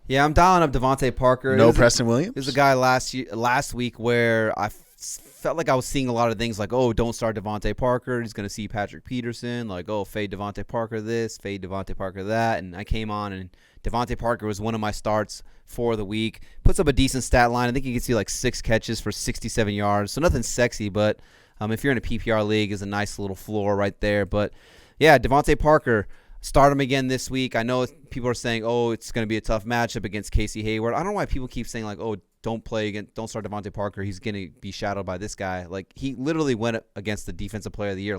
Yeah, I'm dialing up DeVante Parker. No Preston Williams? There's a guy last week where I felt like I was seeing a lot of things like, oh, don't start DeVante Parker. He's going to see Patrick Peterson. Like, oh, fade DeVante Parker this, fade DeVante Parker that. And I came on, and DeVante Parker was one of my starts for the week. Puts up a decent stat line. I think you can see like 6 catches for 67 yards. So nothing sexy, but if you're in a PPR league, is a nice little floor right there. But, yeah, DeVante Parker. Start him again this week. I know people are saying, oh, it's going to be a tough matchup against Casey Hayward. I don't know why people keep saying, like, oh, don't start DeVante Parker. He's going to be shadowed by this guy. Like, he literally went against the Defensive Player of the Year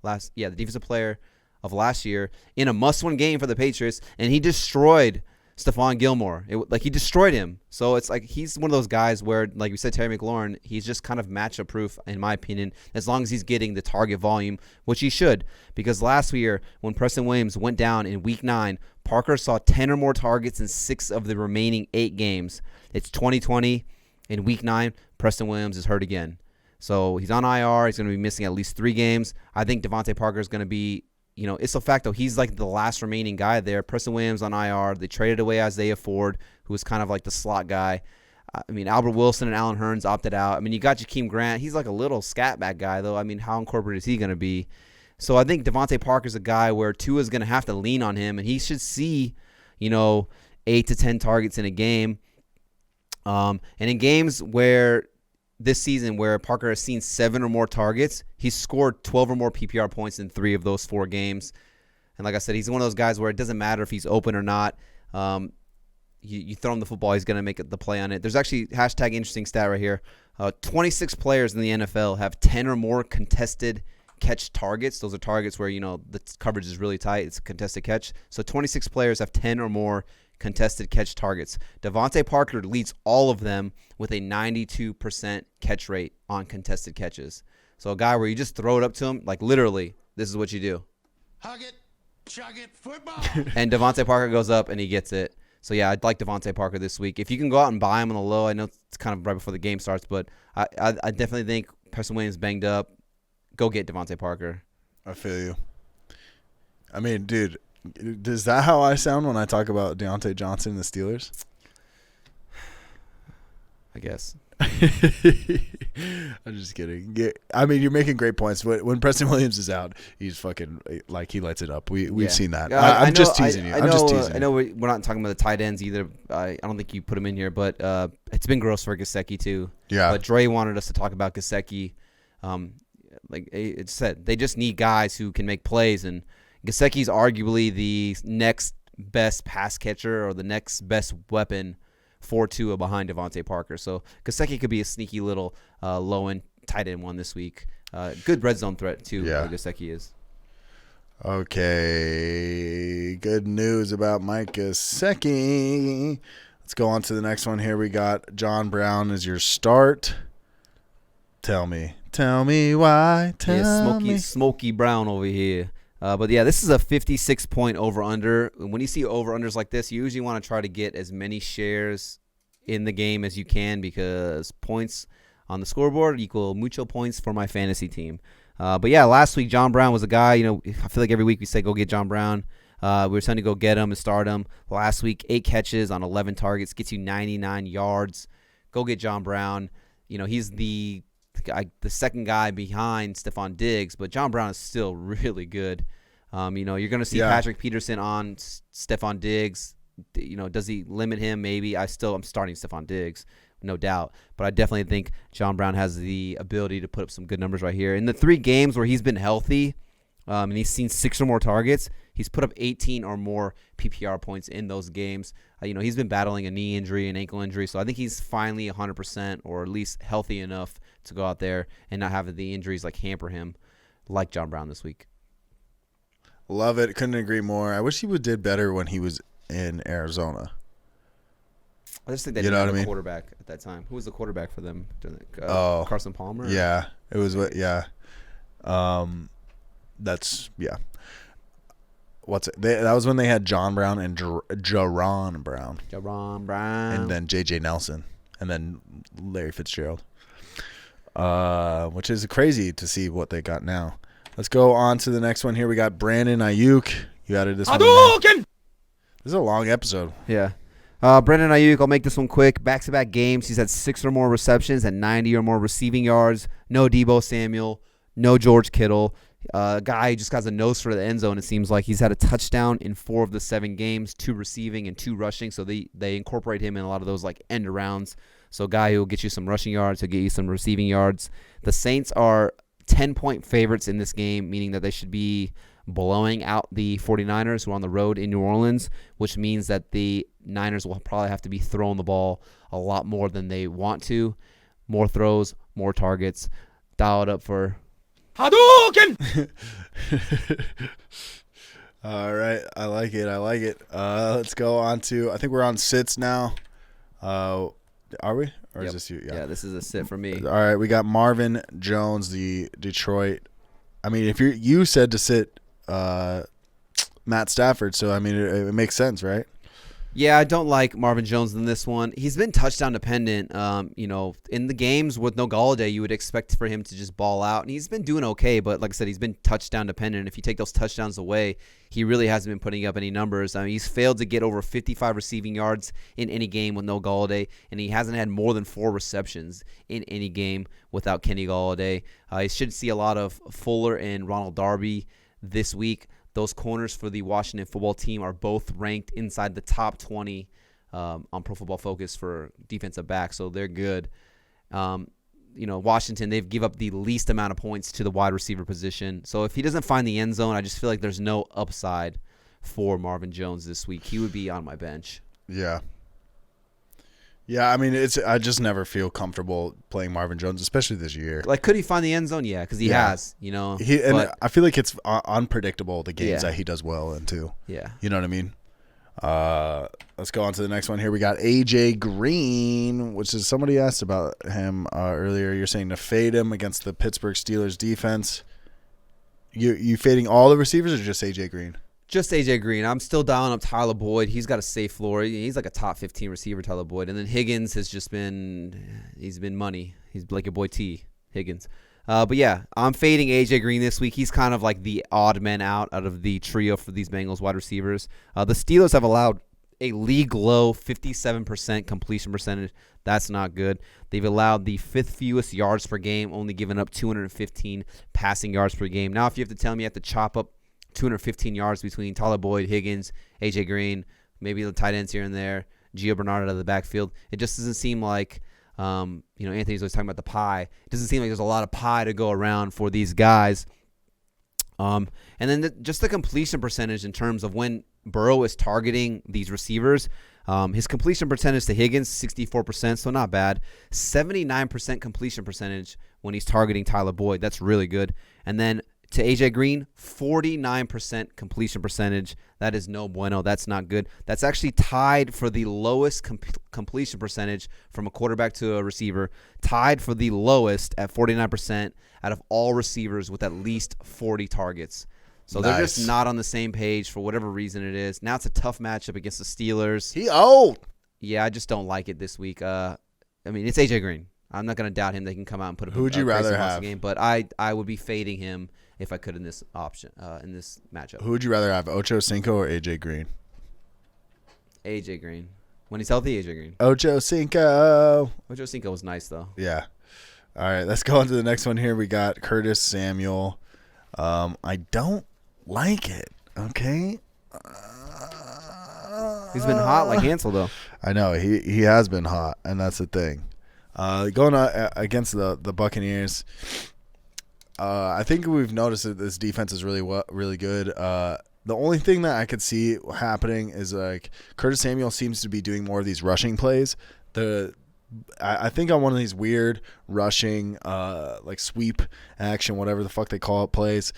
the Defensive Player of last year in a must-win game for the Patriots, and he destroyed Stephon Gilmore. He destroyed him. So it's like he's one of those guys where, like we said, Terry McLaurin, he's just kind of matchup proof, in my opinion, as long as he's getting the target volume, which he should. Because last year, when Preston Williams went down in Week 9, Parker saw 10 or more targets in 6 of the remaining 8 games. It's 2020. In Week 9, Preston Williams is hurt again. So he's on IR. He's going to be missing at least 3 games. I think DeVante Parker is going to be, it's a fact, though. He's like the last remaining guy there. Preston Williams on IR. They traded away Isaiah Ford, who was kind of like the slot guy. I mean, Albert Wilson and Allen Hurns opted out. I mean, you got Jakeem Grant. He's like a little scat back guy, though. I mean, how incorporated is he going to be? So I think DeVante Parker's a guy where Tua's going to have to lean on him, and he should see, 8 to 10 targets in a game. And in games where this season where Parker has seen 7 or more targets, he's scored 12 or more PPR points in 3 of those 4 games. And like I said, he's one of those guys where it doesn't matter if he's open or not. You throw him the football, he's going to make the play on it. There's actually hashtag interesting stat right here. 26 players in the NFL have 10 or more contested catch targets. Those are targets where, the coverage is really tight. It's a contested catch. So 26 players have 10 or more contested catch targets. DeVante Parker leads all of them with a 92% catch rate on contested catches. So a guy where you just throw it up to him, like literally, this is what you do. Hug it, chug it, football. And DeVante Parker goes up and he gets it. So yeah, I'd like DeVante Parker this week. If you can go out and buy him on the low, I know it's kind of right before the game starts, but I definitely think Preston Williams banged up. Go get DeVante Parker. I feel you. I mean, dude, is that how I sound when I talk about Diontae Johnson and the Steelers? I guess. I'm just kidding. I mean, you're making great points. When Preston Williams is out, he's fucking he lights it up. We've seen that. I'm just teasing you. I know we're not talking about the tight ends either. I don't think you put him in here, but it's been gross for Gesicki too. Yeah. But Dre wanted us to talk about Gesicki. Like it said, they just need guys who can make plays, and Gesicki's arguably the next best pass catcher or the next best weapon for Tua behind DeVante Parker. So Gesicki could be a sneaky little low-end tight end one this week. Good red zone threat, too, Gesicki is. Okay, good news about Mike Gesicki. Let's go on to the next one here. We got John Brown as your start. Tell me why. Tell me. Smoky Brown over here. But yeah, this is a 56-point over-under. When you see over-unders like this, you usually want to try to get as many shares in the game as you can because points on the scoreboard equal mucho points for my fantasy team. But yeah, last week John Brown was a guy, I feel like every week we say go get John Brown. We were trying to go get him and start him. Last week, 8 catches on 11 targets, gets you 99 yards. Go get John Brown. He's the second guy behind Stephon Diggs, but John Brown is still really good. You're going to see Patrick Peterson on Stephon Diggs. Does he limit him? Maybe. I'm starting Stephon Diggs, no doubt. But I definitely think John Brown has the ability to put up some good numbers right here. In the 3 games where he's been healthy and he's seen 6 or more targets, he's put up 18 or more PPR points in those games. He's been battling a knee injury, an ankle injury, so I think he's finally 100% or at least healthy enough to go out there and not have the injuries hamper him like John Brown this week. Love it. Couldn't agree more. I wish he did better when he was in Arizona. I just think they didn't have a quarterback at that time. Who was the quarterback for them? Carson Palmer? Yeah. It was what? Yeah. That's that was when they had John Brown and Jaron Brown. And then J.J. Nelson. And then Larry Fitzgerald. Which is crazy to see what they got now. Let's go on to the next one here. We got Brandon Aiyuk. You added this one. This is a long episode. Yeah. Brandon Aiyuk, I'll make this one quick. Back-to-back games. He's had 6 or more receptions and 90 or more receiving yards. No Deebo Samuel. No George Kittle. Guy who just has a nose for the end zone, it seems like. He's had a touchdown in 4 of the 7 games, 2 receiving and 2 rushing. So they incorporate him in a lot of those end arounds. So a guy who will get you some rushing yards, he'll get you some receiving yards. The Saints are 10-point favorites in this game, meaning that they should be blowing out the 49ers who are on the road in New Orleans, which means that the Niners will probably have to be throwing the ball a lot more than they want to. More throws, more targets. Dial it up for Hadouken! All right, I like it. Let's go on to. I think we're on sits now. Are we? Or is this you? Yeah, this is a sit for me. All right, we got Marvin Jones, the Detroit. I mean, if you said to sit Matt Stafford, so I mean it makes sense, right? Yeah, I don't like Marvin Jones in this one. He's been touchdown dependent. In the games with no Galladay, you would expect for him to just ball out, and he's been doing okay. But like I said, he's been touchdown dependent. If you take those touchdowns away, he really hasn't been putting up any numbers. I mean, he's failed to get over 55 receiving yards in any game with no Galladay, and he hasn't had more than 4 receptions in any game without Kenny Galladay. He should see a lot of Fuller and Ronald Darby this week. Those corners for the Washington football team are both ranked inside the top 20 on Pro Football Focus for defensive back, so they're good. Washington, they've give up the least amount of points to the wide receiver position. So if he doesn't find the end zone, I just feel like there's no upside for Marvin Jones this week. He would be on my bench. Yeah. Yeah, I mean, I just never feel comfortable playing Marvin Jones, especially this year. Like, could he find the end zone? Yeah, because he has, I feel like it's unpredictable, the games that he does well in, too. Yeah. You know what I mean? Let's go on to the next one here. We got AJ Green, which is somebody asked about him earlier. You're saying to fade him against the Pittsburgh Steelers defense. You fading all the receivers or just AJ Green? Just A.J. Green. I'm still dialing up Tyler Boyd. He's got a safe floor. He's like a top 15 receiver, Tyler Boyd. And then Higgins has just he's been money. He's like your boy T, Higgins. But yeah, I'm fading A.J. Green this week. He's kind of like the odd man out of the trio for these Bengals wide receivers. The Steelers have allowed a league low 57% completion percentage. That's not good. They've allowed the 5th fewest yards per game, only giving up 215 passing yards per game. Now, if you have to tell me you have to chop up 215 yards between Tyler Boyd, Higgins, A.J. Green, maybe the tight ends here and there, Giovanni Bernard out of the backfield. It just doesn't seem like, Anthony's always talking about the pie. It doesn't seem like there's a lot of pie to go around for these guys. And then just the completion percentage in terms of when Burrow is targeting these receivers. His completion percentage to Higgins, 64%, so not bad. 79% completion percentage when he's targeting Tyler Boyd. That's really good. And then to A.J. Green, 49% completion percentage. That is no bueno. That's not good. That's actually tied for the lowest completion percentage from a quarterback to a receiver, tied for the lowest at 49% out of all receivers with at least 40 targets. So they're just not on the same page for whatever reason it is. Now it's a tough matchup against the Steelers. He old. Yeah, I just don't like it this week. It's A.J. Green. I'm not going to doubt him. They can come out and put a Who would you rather have? Game, but I would be fading him if I could in this option in this matchup. Who would you rather have, Ocho Cinco or AJ Green? AJ Green. When he's healthy, AJ Green. Ocho Cinco was nice though. Yeah. All right, let's go on to the next one here. We got Curtis Samuel. I don't like it. Okay. He's been hot like Hansel though. I know he has been hot, and that's the thing. Going against the Buccaneers. I think we've noticed that this defense is really good. The only thing that I could see happening is like Curtis Samuel seems to be doing more of these rushing plays. I think on one of these weird rushing like sweep action, whatever the fuck they call it, plays.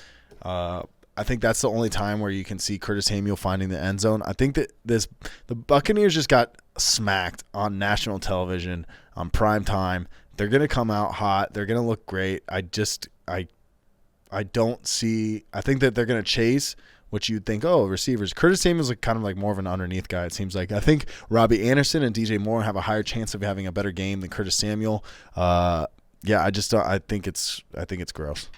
I think that's the only time where you can see Curtis Samuel finding the end zone. I think that the Buccaneers just got smacked on national television on prime time. They're going to come out hot. They're going to look great. I don't see – I think that they're going to chase what you'd think, receivers. Curtis Samuel's kind of like more of an underneath guy, it seems like. I think Robbie Anderson and DJ Moore have a higher chance of having a better game than Curtis Samuel. I think it's gross.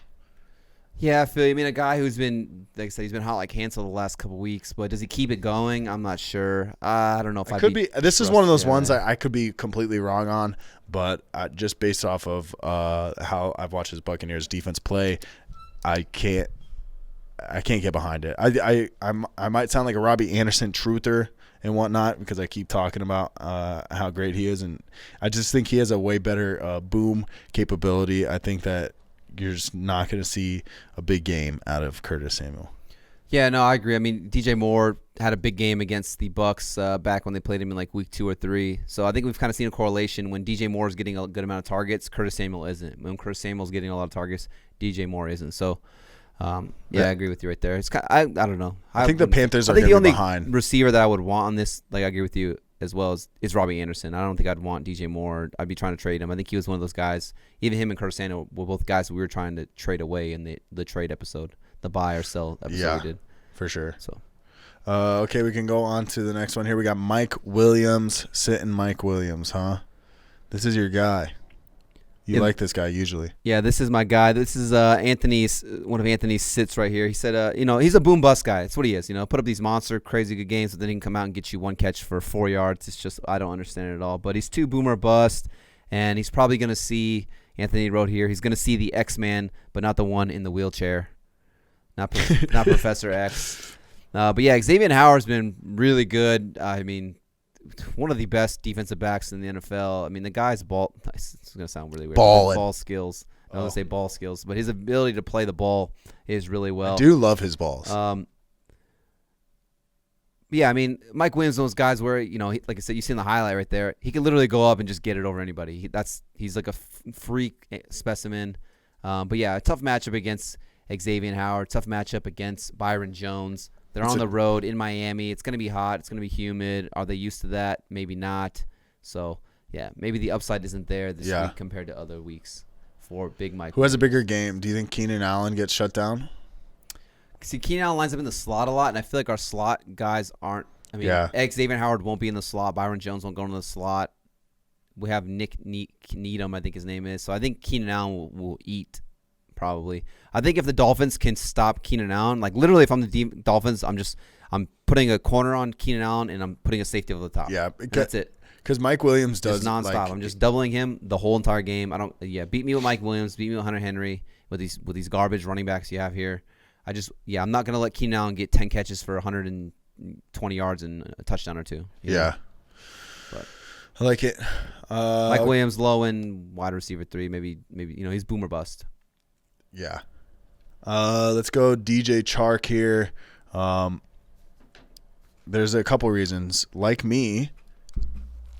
Yeah, I feel you. I mean, a guy who's been, like I said, he's been hot like Hansel the last couple weeks, but does he keep it going? I'm not sure. I don't know if I could be. This is one of those ones I could be completely wrong on, but just based off of how I've watched his Buccaneers defense play, I can't get behind it. I might sound like a Robbie Anderson truther and whatnot because I keep talking about how great he is, and I just think he has a way better boom capability. I think that you're just not going to see a big game out of Curtis Samuel. Yeah, no, I agree. I mean, DJ Moore had a big game against the Bucks back when they played him in like week 2 or 3. So I think we've kind of seen a correlation. When DJ Moore is getting a good amount of targets, Curtis Samuel isn't. When Curtis Samuel's getting a lot of targets, DJ Moore isn't. So Yeah, I agree with you right there. It's kind of, I don't know. I think the Panthers are going to be behind. Receiver that I would want on this, like I agree with you as well, is Robbie Anderson. I don't think I'd want DJ Moore. I'd be trying to trade him. I think he was one of those guys. Even him and Curtis Samuel were both guys we were trying to trade away in the trade episode, the buy or sell episode we did. For sure. So, okay, we can go on to the next one here. We got Mike Williams, sitting Mike Williams, huh? This is your guy. You like this guy usually. Yeah, this is my guy. This is Anthony's, one of Anthony's sits right here. He said, he's a boom bust guy. That's what he is. Put up these monster, crazy good games, but then he can come out and get you one catch for 4 yards. It's just, I don't understand it at all. But he's too boomer bust, and he's probably going to see, Anthony wrote here, he's going to see the X-Man, but not the one in the wheelchair. Not Professor X. But yeah, Xavier Howard's been really good. I mean, one of the best defensive backs in the NFL. I mean, the guy's ball. It's going to sound really weird. Ball skills. I was going to say ball skills, but his ability to play the ball is really well. I do love his balls. Yeah, I mean, Mike Williams is one of those guys where, like I said, you see in the highlight right there, he can literally go up and just get it over anybody. He's like a freak specimen. But yeah, a tough matchup against Xavier Howard. Tough matchup against Byron Jones. They're on the road in Miami. It's going to be hot. It's going to be humid. Are they used to that? Maybe not. So, yeah, maybe the upside isn't there this week compared to other weeks for Big Mike. Who has a bigger game? Do you think Keenan Allen gets shut down? See, Keenan Allen lines up in the slot a lot, and I feel like our slot guys aren't. I mean, Xavier Howard won't be in the slot. Byron Jones won't go into the slot. We have Nick Needham, I think his name is. So I think Keenan Allen will eat. Probably. I think if the Dolphins can stop Keenan Allen, like literally if I'm the Dolphins, I'm putting a corner on Keenan Allen and I'm putting a safety over the top. Yeah. That's it. Because Mike Williams does just nonstop. I'm just doubling him the whole entire game. Beat me with Mike Williams, beat me with Hunter Henry with these garbage running backs you have here. I'm not going to let Keenan Allen get 10 catches for 120 yards and a touchdown or two. But I like it. Mike Williams low in wide receiver 3, maybe he's boomer bust. Yeah. Let's go DJ Chark here. There's a couple reasons. Like me,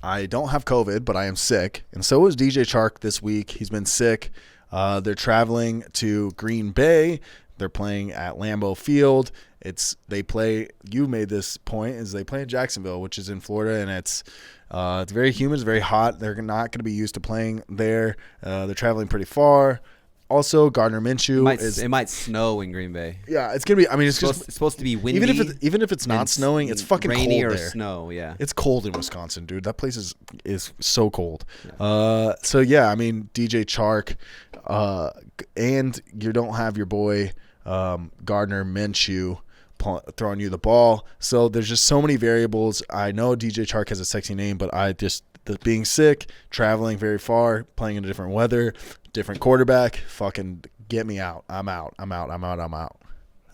I don't have COVID, but I am sick. And so is DJ Chark this week. He's been sick. They're traveling to Green Bay. They're playing at Lambeau Field. You made this point, is they play in Jacksonville, which is in Florida, and it's very humid, it's very hot. They're not going to be used to playing there. They're traveling pretty far. Also, Gardner Minshew it might snow in Green Bay. Yeah, it's gonna be. I mean, it's supposed to be windy. Even if it's not snowing, it's fucking rainy cold or there. Snow. Yeah, it's cold in Wisconsin, dude. That place is so cold. Yeah. So yeah, I mean DJ Chark, and you don't have your boy Gardner Minshew throwing you the ball. So there's just so many variables. I know DJ Chark has a sexy name, but being sick, traveling very far, playing in a different weather, different quarterback, fucking get me out. I'm out.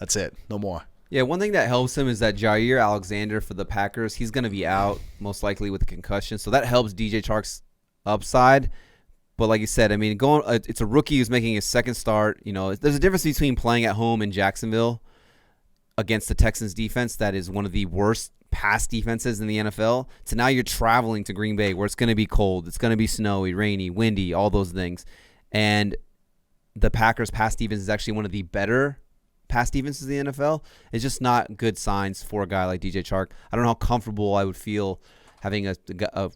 That's it. No more. Yeah, one thing that helps him is that Jair Alexander for the Packers, he's going to be out most likely with a concussion. So that helps DJ Chark's upside. But like you said, I mean, it's a rookie who's making his second start. There's a difference between playing at home in Jacksonville against the Texans defense that is one of the worst pass defenses in the NFL, to now you're traveling to Green Bay where it's going to be cold, it's going to be snowy, rainy, windy, all those things. And the Packers pass defense is actually one of the better pass defenses in the NFL. It's just not good signs for a guy like DJ Chark. I don't know how comfortable I would feel having a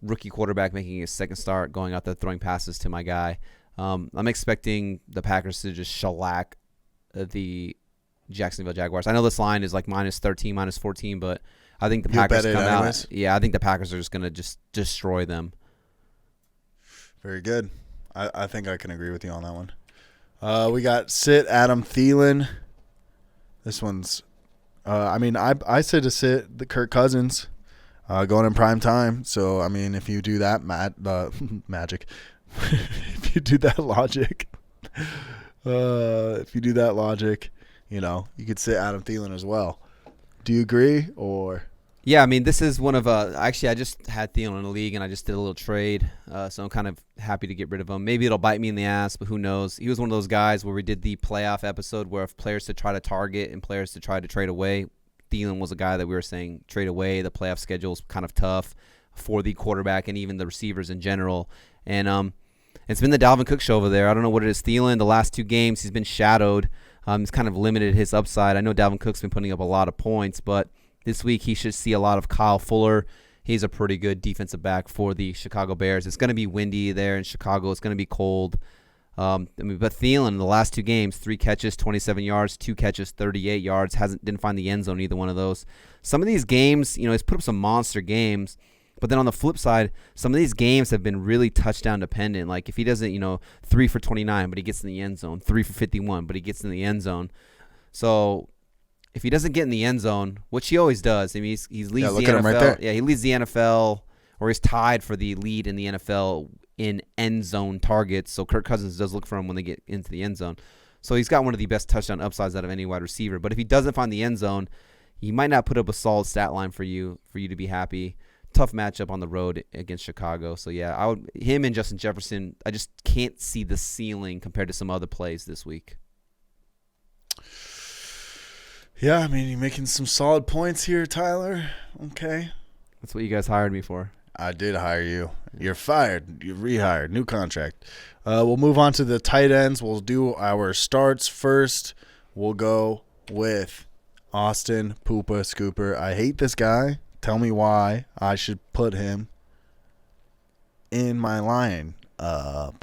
rookie quarterback making his second start, going out there throwing passes to my guy. I'm expecting the Packers to just shellac the Jacksonville Jaguars. I know this line is like -13, -14, but I think the Packers come out. Yeah, I think the Packers are just going to just destroy them. Very good. I think I can agree with you on that one. We got sit Adam Thielen. This one's I said to sit the Kirk Cousins going in prime time. So, I mean, if you do that magic, if you do that logic, you could sit Adam Thielen as well. Do you agree, or? Yeah, I mean, this is one of actually, I just had Theilin in the league, and I just did a little trade, so I'm kind of happy to get rid of him. Maybe it'll bite me in the ass, but who knows? He was one of those guys where we did the playoff episode where if players to try to target and players to try to trade away, Theilin was a guy that we were saying trade away. The playoff schedule is kind of tough for the quarterback and even the receivers in general. And it's been the Dalvin Cook show over there. I don't know what it is. Thielen, the last 2 games, he's been shadowed. It's kind of limited his upside. I know Dalvin Cook's been putting up a lot of points, but this week he should see a lot of Kyle Fuller. He's a pretty good defensive back for the Chicago Bears. It's going to be windy there in Chicago. It's going to be cold. But Theilin in the last 2 games, 3 catches, 27 yards, 2 catches, 38 yards. Didn't find the end zone either one of those. Some of these games, he's put up some monster games. But then on the flip side, some of these games have been really touchdown dependent. Like if he doesn't, 3 for 29, but he gets in the end zone. 3 for 51, but he gets in the end zone. So if he doesn't get in the end zone, which he always does, I mean, he leads the NFL. Right there. Yeah, he leads the NFL, or he's tied for the lead in the NFL in end zone targets. So Kirk Cousins does look for him when they get into the end zone. So he's got one of the best touchdown upsides out of any wide receiver. But if he doesn't find the end zone, he might not put up a solid stat line for you to be happy. Tough matchup on the road against Chicago. So yeah, him and Justin Jefferson, I just can't see the ceiling compared to some other plays this week. Yeah, I mean, you're making some solid points here, Tyler. Okay. That's what you guys hired me for. I did hire you. You're fired. You're rehired. New contract. We'll move on to the tight ends. We'll do our starts first. We'll go with Austin Poopa Scooper. I hate this guy. Tell me why I should put him in my lineup.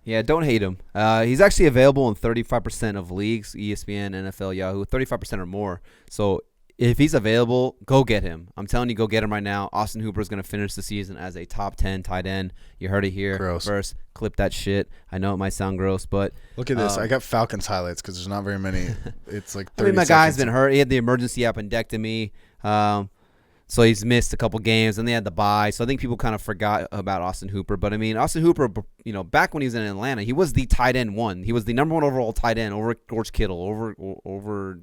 Yeah, don't hate him. He's actually available in 35% of leagues, ESPN, NFL, Yahoo, 35% or more. So if he's available, go get him. I'm telling you, go get him right now. Austin Hooper is going to finish the season as a top 10 tight end. You heard it here. Gross. First, clip that shit. I know it might sound gross, but look at this. I got Falcons highlights because there's not very many. It's like 30 my guy's been hurt. He had the emergency appendectomy. So he's missed a couple games, and they had the bye. So I think people kind of forgot about Austin Hooper. But, I mean, Austin Hooper, back when he was in Atlanta, he was the tight end 1. He was the number 1 overall tight end over George Kittle, over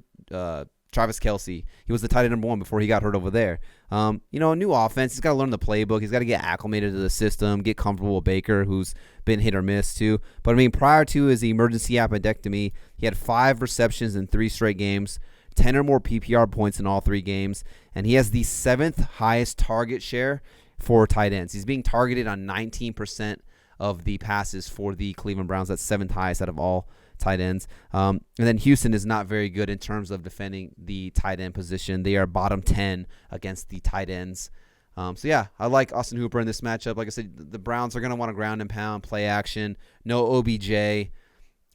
Travis Kelce. He was the tight end number 1 before he got hurt over there. A new offense. He's got to learn the playbook. He's got to get acclimated to the system, get comfortable with Baker, who's been hit or miss too. But, I mean, prior to his emergency appendectomy, he had 5 receptions in 3 straight games, 10 or more PPR points in all 3 games, and he has the 7th highest target share for tight ends. He's being targeted on 19% of the passes for the Cleveland Browns. That's 7th highest out of all tight ends. And then Houston is not very good in terms of defending the tight end position. They are bottom 10 against the tight ends. So, yeah, I like Austin Hooper in this matchup. Like I said, the Browns are going to want to ground and pound, play action, no OBJ.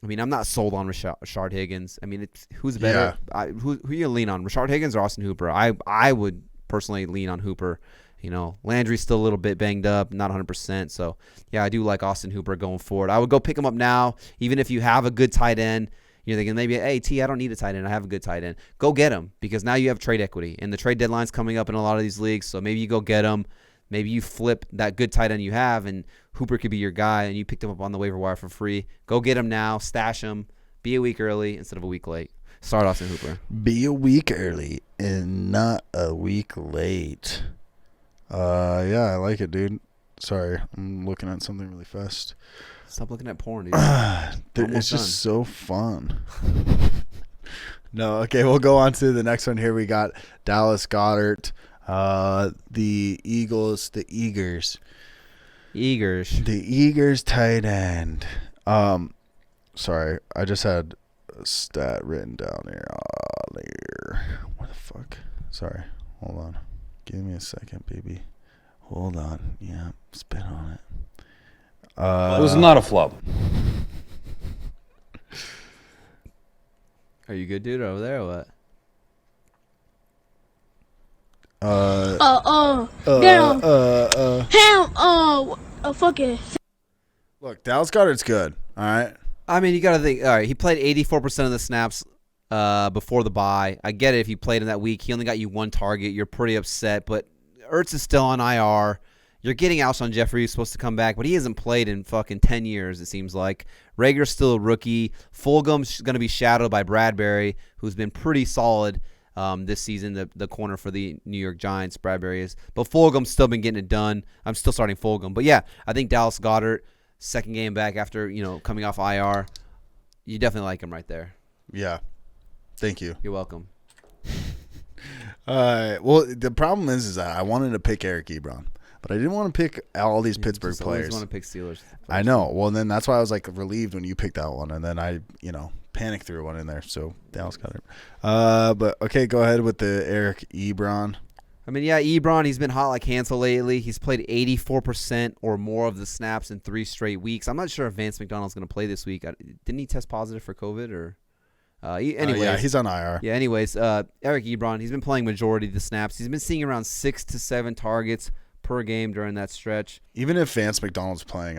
I mean, I'm not sold on Rashard Higgins. I mean, who's better? Yeah. Who you lean on, Rashard Higgins or Austin Hooper? I would personally lean on Hooper. Landry's still a little bit banged up, not 100%. So, yeah, I do like Austin Hooper going forward. I would go pick him up now, even if you have a good tight end. You're thinking maybe, hey, I don't need a tight end. I have a good tight end. Go get him because now you have trade equity. And the trade deadline's coming up in a lot of these leagues, so maybe you go get him. Maybe you flip that good tight end you have, and Hooper could be your guy, and you picked him up on the waiver wire for free. Go get him now, stash him, be a week early instead of a week late. Start Austin Hooper. Be a week early and not a week late. Yeah, I like it, dude. Sorry, I'm looking at something really fast. Stop looking at porn, dude. It's just so fun. No, okay, we'll go on to the next one here. We got Dallas Goedert. The Eagles, the Eagers. The Eagers tight end. Sorry, I just had a stat written down here. What the fuck? Sorry, hold on. Give me a second, baby. Hold on. Yeah, spit on it. It was not a flub. Are you good, dude, over there or what? Fuck it. Look, Dallas Goedert's good. All right. I mean, you got to think. All right, he played 84% of the snaps before the bye. I get it. If you played him that week, he only got you 1 target. You're pretty upset, but Ertz is still on IR. You're getting Alshon Jeffrey, who's supposed to come back, but he hasn't played in fucking 10 years, it seems like. Rager's still a rookie. Fulgham's going to be shadowed by Bradbury, who's been pretty solid this season, the corner for the New York Giants, Bradbury is. But Fulgham's still been getting it done. I'm still starting Fulgham. But, yeah, I think Dallas Goedert, second game back after, coming off IR, you definitely like him right there. Yeah. Thank you. You're welcome. Well, the problem is that I wanted to pick Eric Ebron, but I didn't want to pick all these Pittsburgh players. I want to pick Steelers. I know. Well, then that's why I was like relieved when you picked that one, and then I, Panic threw one in there, so Dallas got it. But okay, go ahead with the Eric Ebron. I mean, yeah, Ebron, he's been hot like Hansel lately. He's played 84% or more of the snaps in 3 straight weeks. I'm not sure if Vance McDonald's going to play this week. Didn't he test positive for COVID? Or anyways, yeah, he's on IR. Yeah, anyways, Eric Ebron, he's been playing majority of the snaps. He's been seeing around 6 to 7 targets per game during that stretch. Even if Vance McDonald's playing,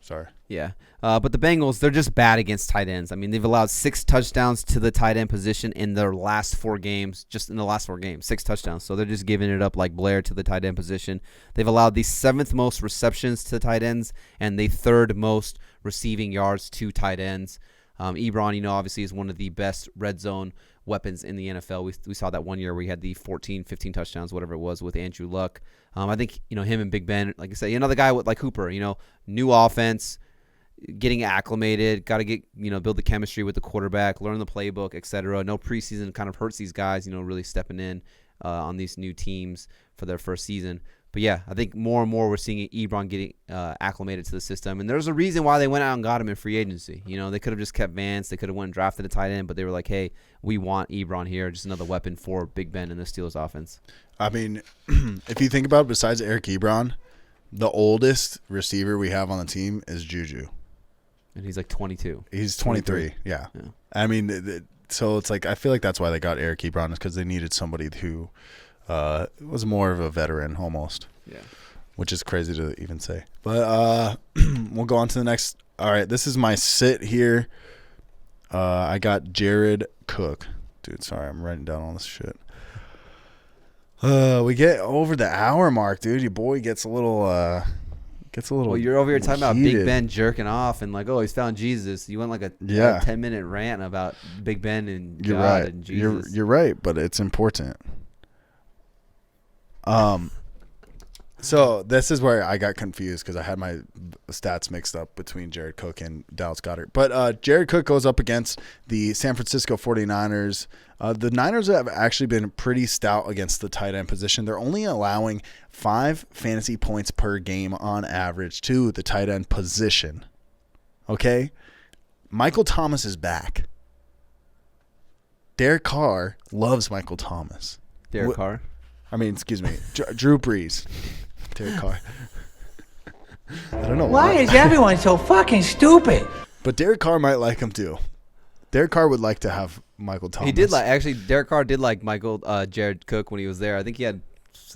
sorry. Yeah. But the Bengals, they're just bad against tight ends. I mean, they've allowed 6 touchdowns to the tight end position in their last 4 games, just in the last 4 games, 6 touchdowns. So they're just giving it up like Blair to the tight end position. They've allowed the 7th most receptions to tight ends and the 3rd most receiving yards to tight ends. Ebron, obviously is one of the best red zone weapons in the NFL. We saw that one year where he had the 14, 15 touchdowns, whatever it was, with Andrew Luck. I think, him and Big Ben, like I said, another guy with like Hooper, new offense, getting acclimated, got to get, build the chemistry with the quarterback, learn the playbook, etc. No preseason kind of hurts these guys, really stepping in on these new teams for their first season. But yeah, I think more and more we're seeing Ebron getting acclimated to the system. And there's a reason why they went out and got him in free agency. They could have just kept Vance. They could have went and drafted a tight end, but they were like, hey, we want Ebron here, just another weapon for Big Ben in the Steelers offense. I mean, if you think about it, besides Eric Ebron, the oldest receiver we have on the team is Juju. And he's like 22. He's 23, yeah. I mean, so it's like I feel like that's why they got Eric Ebron, is because they needed somebody who was more of a veteran almost. Yeah. Which is crazy to even say. But we'll go on to the next. All right, this is my sit here. I got Jared Cook. Dude, sorry, I'm writing down all this shit. We get over the hour mark, dude. Your boy gets a little Well, you're over here talking about Big Ben jerking off and like, oh, he's found Jesus. You went like a 10-minute rant about Big Ben and you're God right. and Jesus. You're right, but it's important. So this is where I got confused because I had my stats mixed up between Jared Cook and Dallas Goedert. But Jared Cook goes up against the San Francisco 49ers. The Niners have actually been pretty stout against the tight end position. They're only allowing 5 fantasy points per game on average to the tight end position. Okay? Michael Thomas is back. Derek Carr loves Michael Thomas. Derek Carr? Excuse me. Drew Brees. Derek Carr. I don't know why is everyone so fucking stupid? But Derek Carr might like him too. Derek Carr would like to have Michael Thomas. He did Derek Carr did like Jared Cook when he was there. I think he had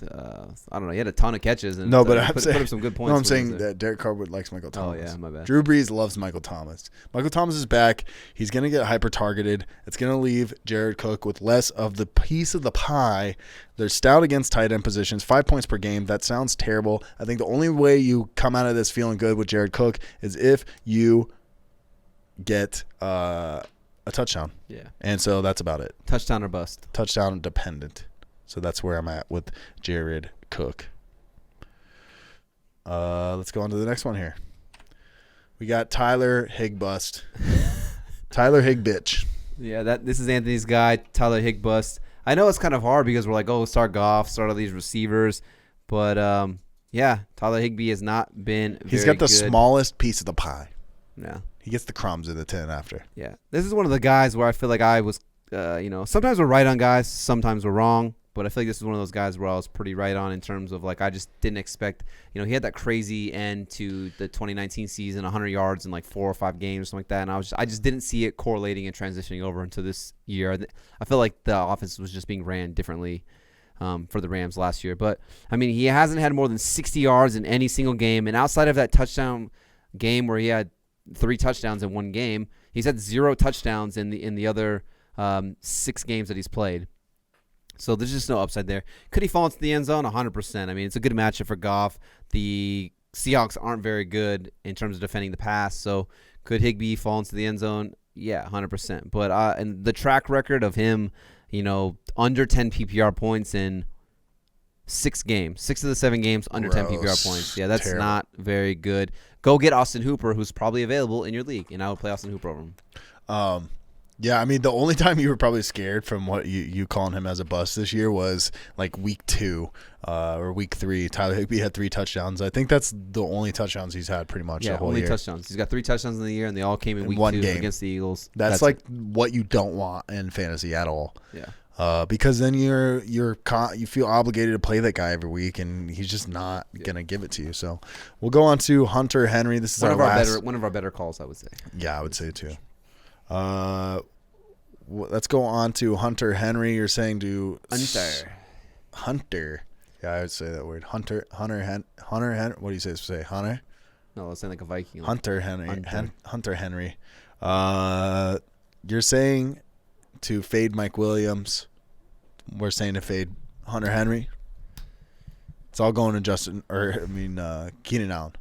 I don't know, he had a ton of catches and put up some good points. No, I'm saying that Derek Carr likes Michael Thomas. Oh yeah, my bad. Drew Brees loves Michael Thomas. Michael Thomas is back. He's gonna get hyper targeted. It's gonna leave Jared Cook with less of the piece of the pie. They're stout against tight end positions, 5 points per game. That sounds terrible. I think the only way you come out of this feeling good with Jared Cook is if you get a touchdown. Yeah. And so that's about it. Touchdown or bust. Touchdown dependent. So that's where I'm at with Jared Cook. Let's go on to the next one here. We got Tyler Higbust. Tyler Higbitch. Yeah, this is Anthony's guy, Tyler Higbust. I know it's kind of hard because we're like, oh, start Goff, start all these receivers. But, Tyler Higbee has not been He's got the smallest piece of the pie. Yeah. He gets the crumbs in the tin after. Yeah. This is one of the guys where I feel like I was, sometimes we're right on guys, sometimes we're wrong. But I feel like this is one of those guys where I was pretty right on in terms of like I just didn't expect, he had that crazy end to the 2019 season, 100 yards in like 4 or 5 games or something like that, and I just didn't see it correlating and transitioning over into this year. I feel like the offense was just being ran differently for the Rams last year. But I mean, he hasn't had more than 60 yards in any single game, and outside of that touchdown game where he had 3 touchdowns in one game, he's had 0 touchdowns in the other 6 games that he's played. So there's just no upside there. Could he fall into the end zone? 100%. I mean, it's a good matchup for Goff. The Seahawks aren't very good in terms of defending the pass. So could Higbee fall into the end zone? Yeah, 100%. But and the track record of him, under 10 PPR points in 6 games, 6 of the 7 games under 10 PPR points. Yeah, that's terrible. Not very good. Go get Austin Hooper, who's probably available in your league, and I would play Austin Hooper over him. Yeah, I mean, the only time you were probably scared from what you calling him as a bust this year was like week 2 or week 3. Tyler Higbee had 3 touchdowns. I think that's the only touchdowns he's had pretty much the whole year. Yeah, only touchdowns. He's got 3 touchdowns in the year, and they all came in week 2 against the Eagles. That's like what you don't want in fantasy at all. Yeah. Because then you feel obligated to play that guy every week, and he's just not gonna give it to you. So we'll go on to Hunter Henry. This is one of our better calls, I would say. Yeah, I would say too. Let's go on to Hunter Henry. You're saying to Hunter. Yeah, I would say that word. Hunter. What do you say? Hunter? No, it's like a Viking. Hunter Henry. You're saying to fade Mike Williams. We're saying to fade Hunter Henry. It's all going to Keenan Allen.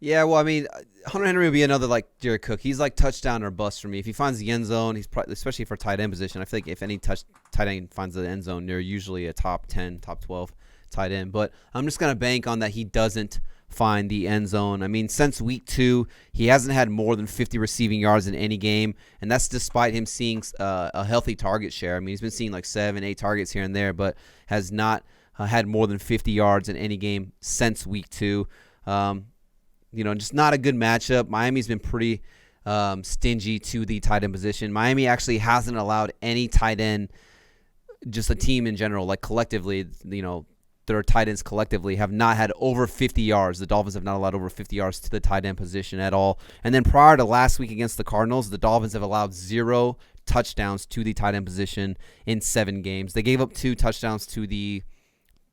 Yeah, well, I mean, Hunter Henry would be another like Jared Cook. He's like touchdown or bust for me. If he finds the end zone, he's probably, especially for tight end position. I feel like if any tight end finds the end zone, they're usually a top 10, top 12 tight end. But I'm just gonna bank on that he doesn't find the end zone. I mean, since week 2, he hasn't had more than 50 receiving yards in any game, and that's despite him seeing a healthy target share. I mean, he's been seeing like 7, 8 targets here and there, but has not had more than 50 yards in any game since week 2. Just not a good matchup. Miami's been pretty stingy to the tight end position. Miami actually hasn't allowed any tight end, just a team in general, like collectively, their tight ends collectively have not had over 50 yards. The Dolphins have not allowed over 50 yards to the tight end position at all. And then prior to last week against the Cardinals, the Dolphins have allowed 0 touchdowns to the tight end position in 7 games. They gave up 2 touchdowns to the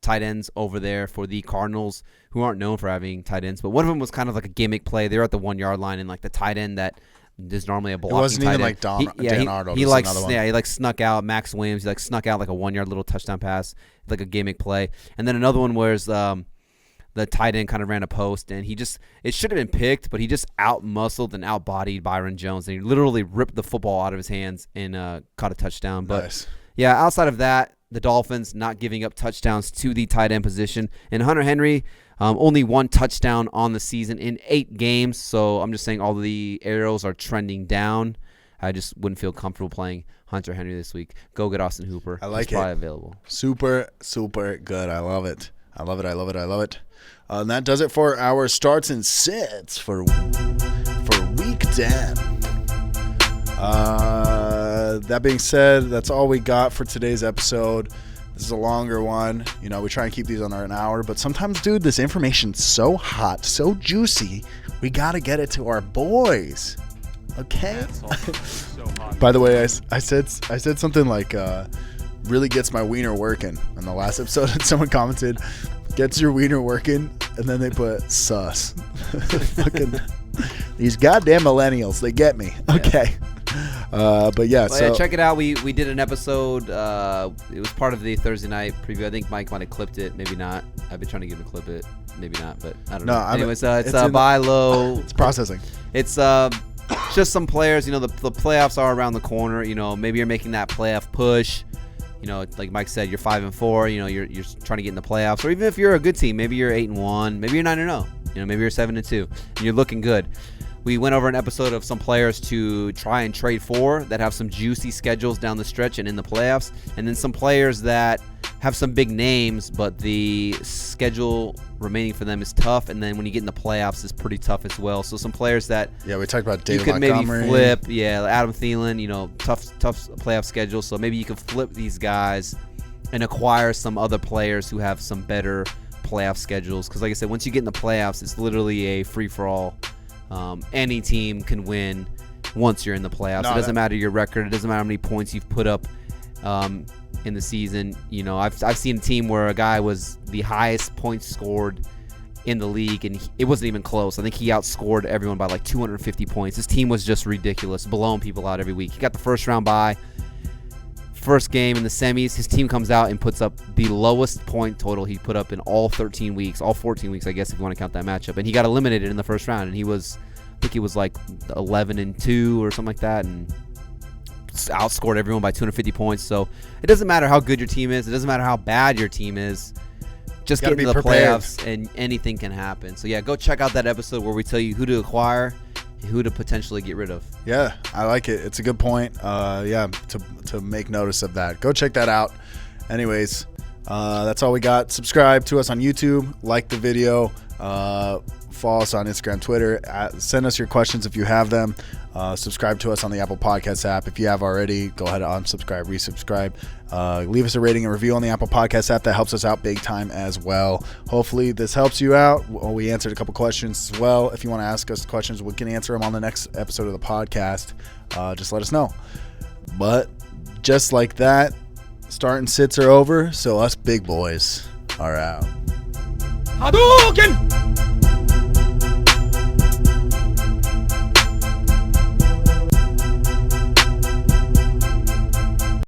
tight ends over there for the Cardinals, who aren't known for having tight ends, but one of them was kind of like a gimmick play. They were at the 1-yard line, and like the tight end that is normally a blocking tight end. It wasn't even like Dan Arnold. He snuck out. Max Williams, he snuck out like a 1-yard little touchdown pass, like a gimmick play. And then another one was the tight end kind of ran a post, and it should have been picked, but he just out-muscled and out-bodied Byron Jones, and he literally ripped the football out of his hands and caught a touchdown. But nice. Yeah, outside of that, the Dolphins not giving up touchdowns to the tight end position. And Hunter Henry, only 1 touchdown on the season in 8 games. So I'm just saying all the arrows are trending down. I just wouldn't feel comfortable playing Hunter Henry this week. Go get Austin Hooper. I like it. He's probably available. Super, super good. I love it. I love it. And that does it for our starts and sits for week 10. That being said, that's all we got for today's episode. This is a longer one. We try and keep these under an hour, but sometimes, dude, this information's so hot, so juicy, we got to get it to our boys. Okay? So hot. By the way, I said something like really gets my wiener working in the last episode, and someone commented, gets your wiener working, and then they put sus. Fucking these goddamn millennials, they get me. Okay. But yeah, so check it out. We did an episode. It was part of the Thursday night preview. I think Mike might have clipped it, maybe not. I've been trying to get him to clip it, maybe not, but I don't know. Anyways, it's buy low. It's processing. It's just some players. The playoffs are around the corner. Maybe you're making that playoff push. Like Mike said, you're 5-4. You're trying to get in the playoffs, or even if you're a good team, maybe you're 8-1, maybe you're 9-0. Maybe you're 7-2, and you're looking good. We went over an episode of some players to try and trade for that have some juicy schedules down the stretch and in the playoffs, and then some players that have some big names, but the schedule remaining for them is tough, and then when you get in the playoffs, it's pretty tough as well. So some players that we talked about David you could Montgomery. Maybe flip, Adam Thielen, tough playoff schedule. So maybe you could flip these guys and acquire some other players who have some better playoff schedules. Because like I said, once you get in the playoffs, it's literally a free-for-all. Any team can win once you're in the playoffs. It doesn't matter your record. It doesn't matter how many points you've put up in the season. I've seen a team where a guy was the highest points scored in the league, and it wasn't even close. I think he outscored everyone by like 250 points. His team was just ridiculous, blowing people out every week. He got the first round bye. First game in the semis, his team comes out and puts up the lowest point total he put up in all 14 weeks, I guess if you want to count that matchup. And he got eliminated in the first round, and I think he was like 11-2 or something like that, and outscored everyone by 250 points. So it doesn't matter how good your team is. It doesn't matter how bad your team is. Just get into the playoffs, and anything can happen. So yeah, go check out that episode where we tell you who to acquire who to potentially get rid of. Yeah, I like it. It's a good point. To make notice of that. Go check that out. Anyways, that's all we got. Subscribe to us on YouTube. Like the video. Follow us on Instagram, Twitter. Send us your questions if you have them. Subscribe to us on the Apple Podcasts app. If you have already, go ahead and unsubscribe, resubscribe. Leave us a rating and review on the Apple Podcasts app. That helps us out big time as well. Hopefully this helps you out. We answered a couple questions as well. If you want to ask us questions, we can answer them on the next episode of the podcast. Just let us know. But just like that, start and sits are over. So us big boys are out. Hadouken!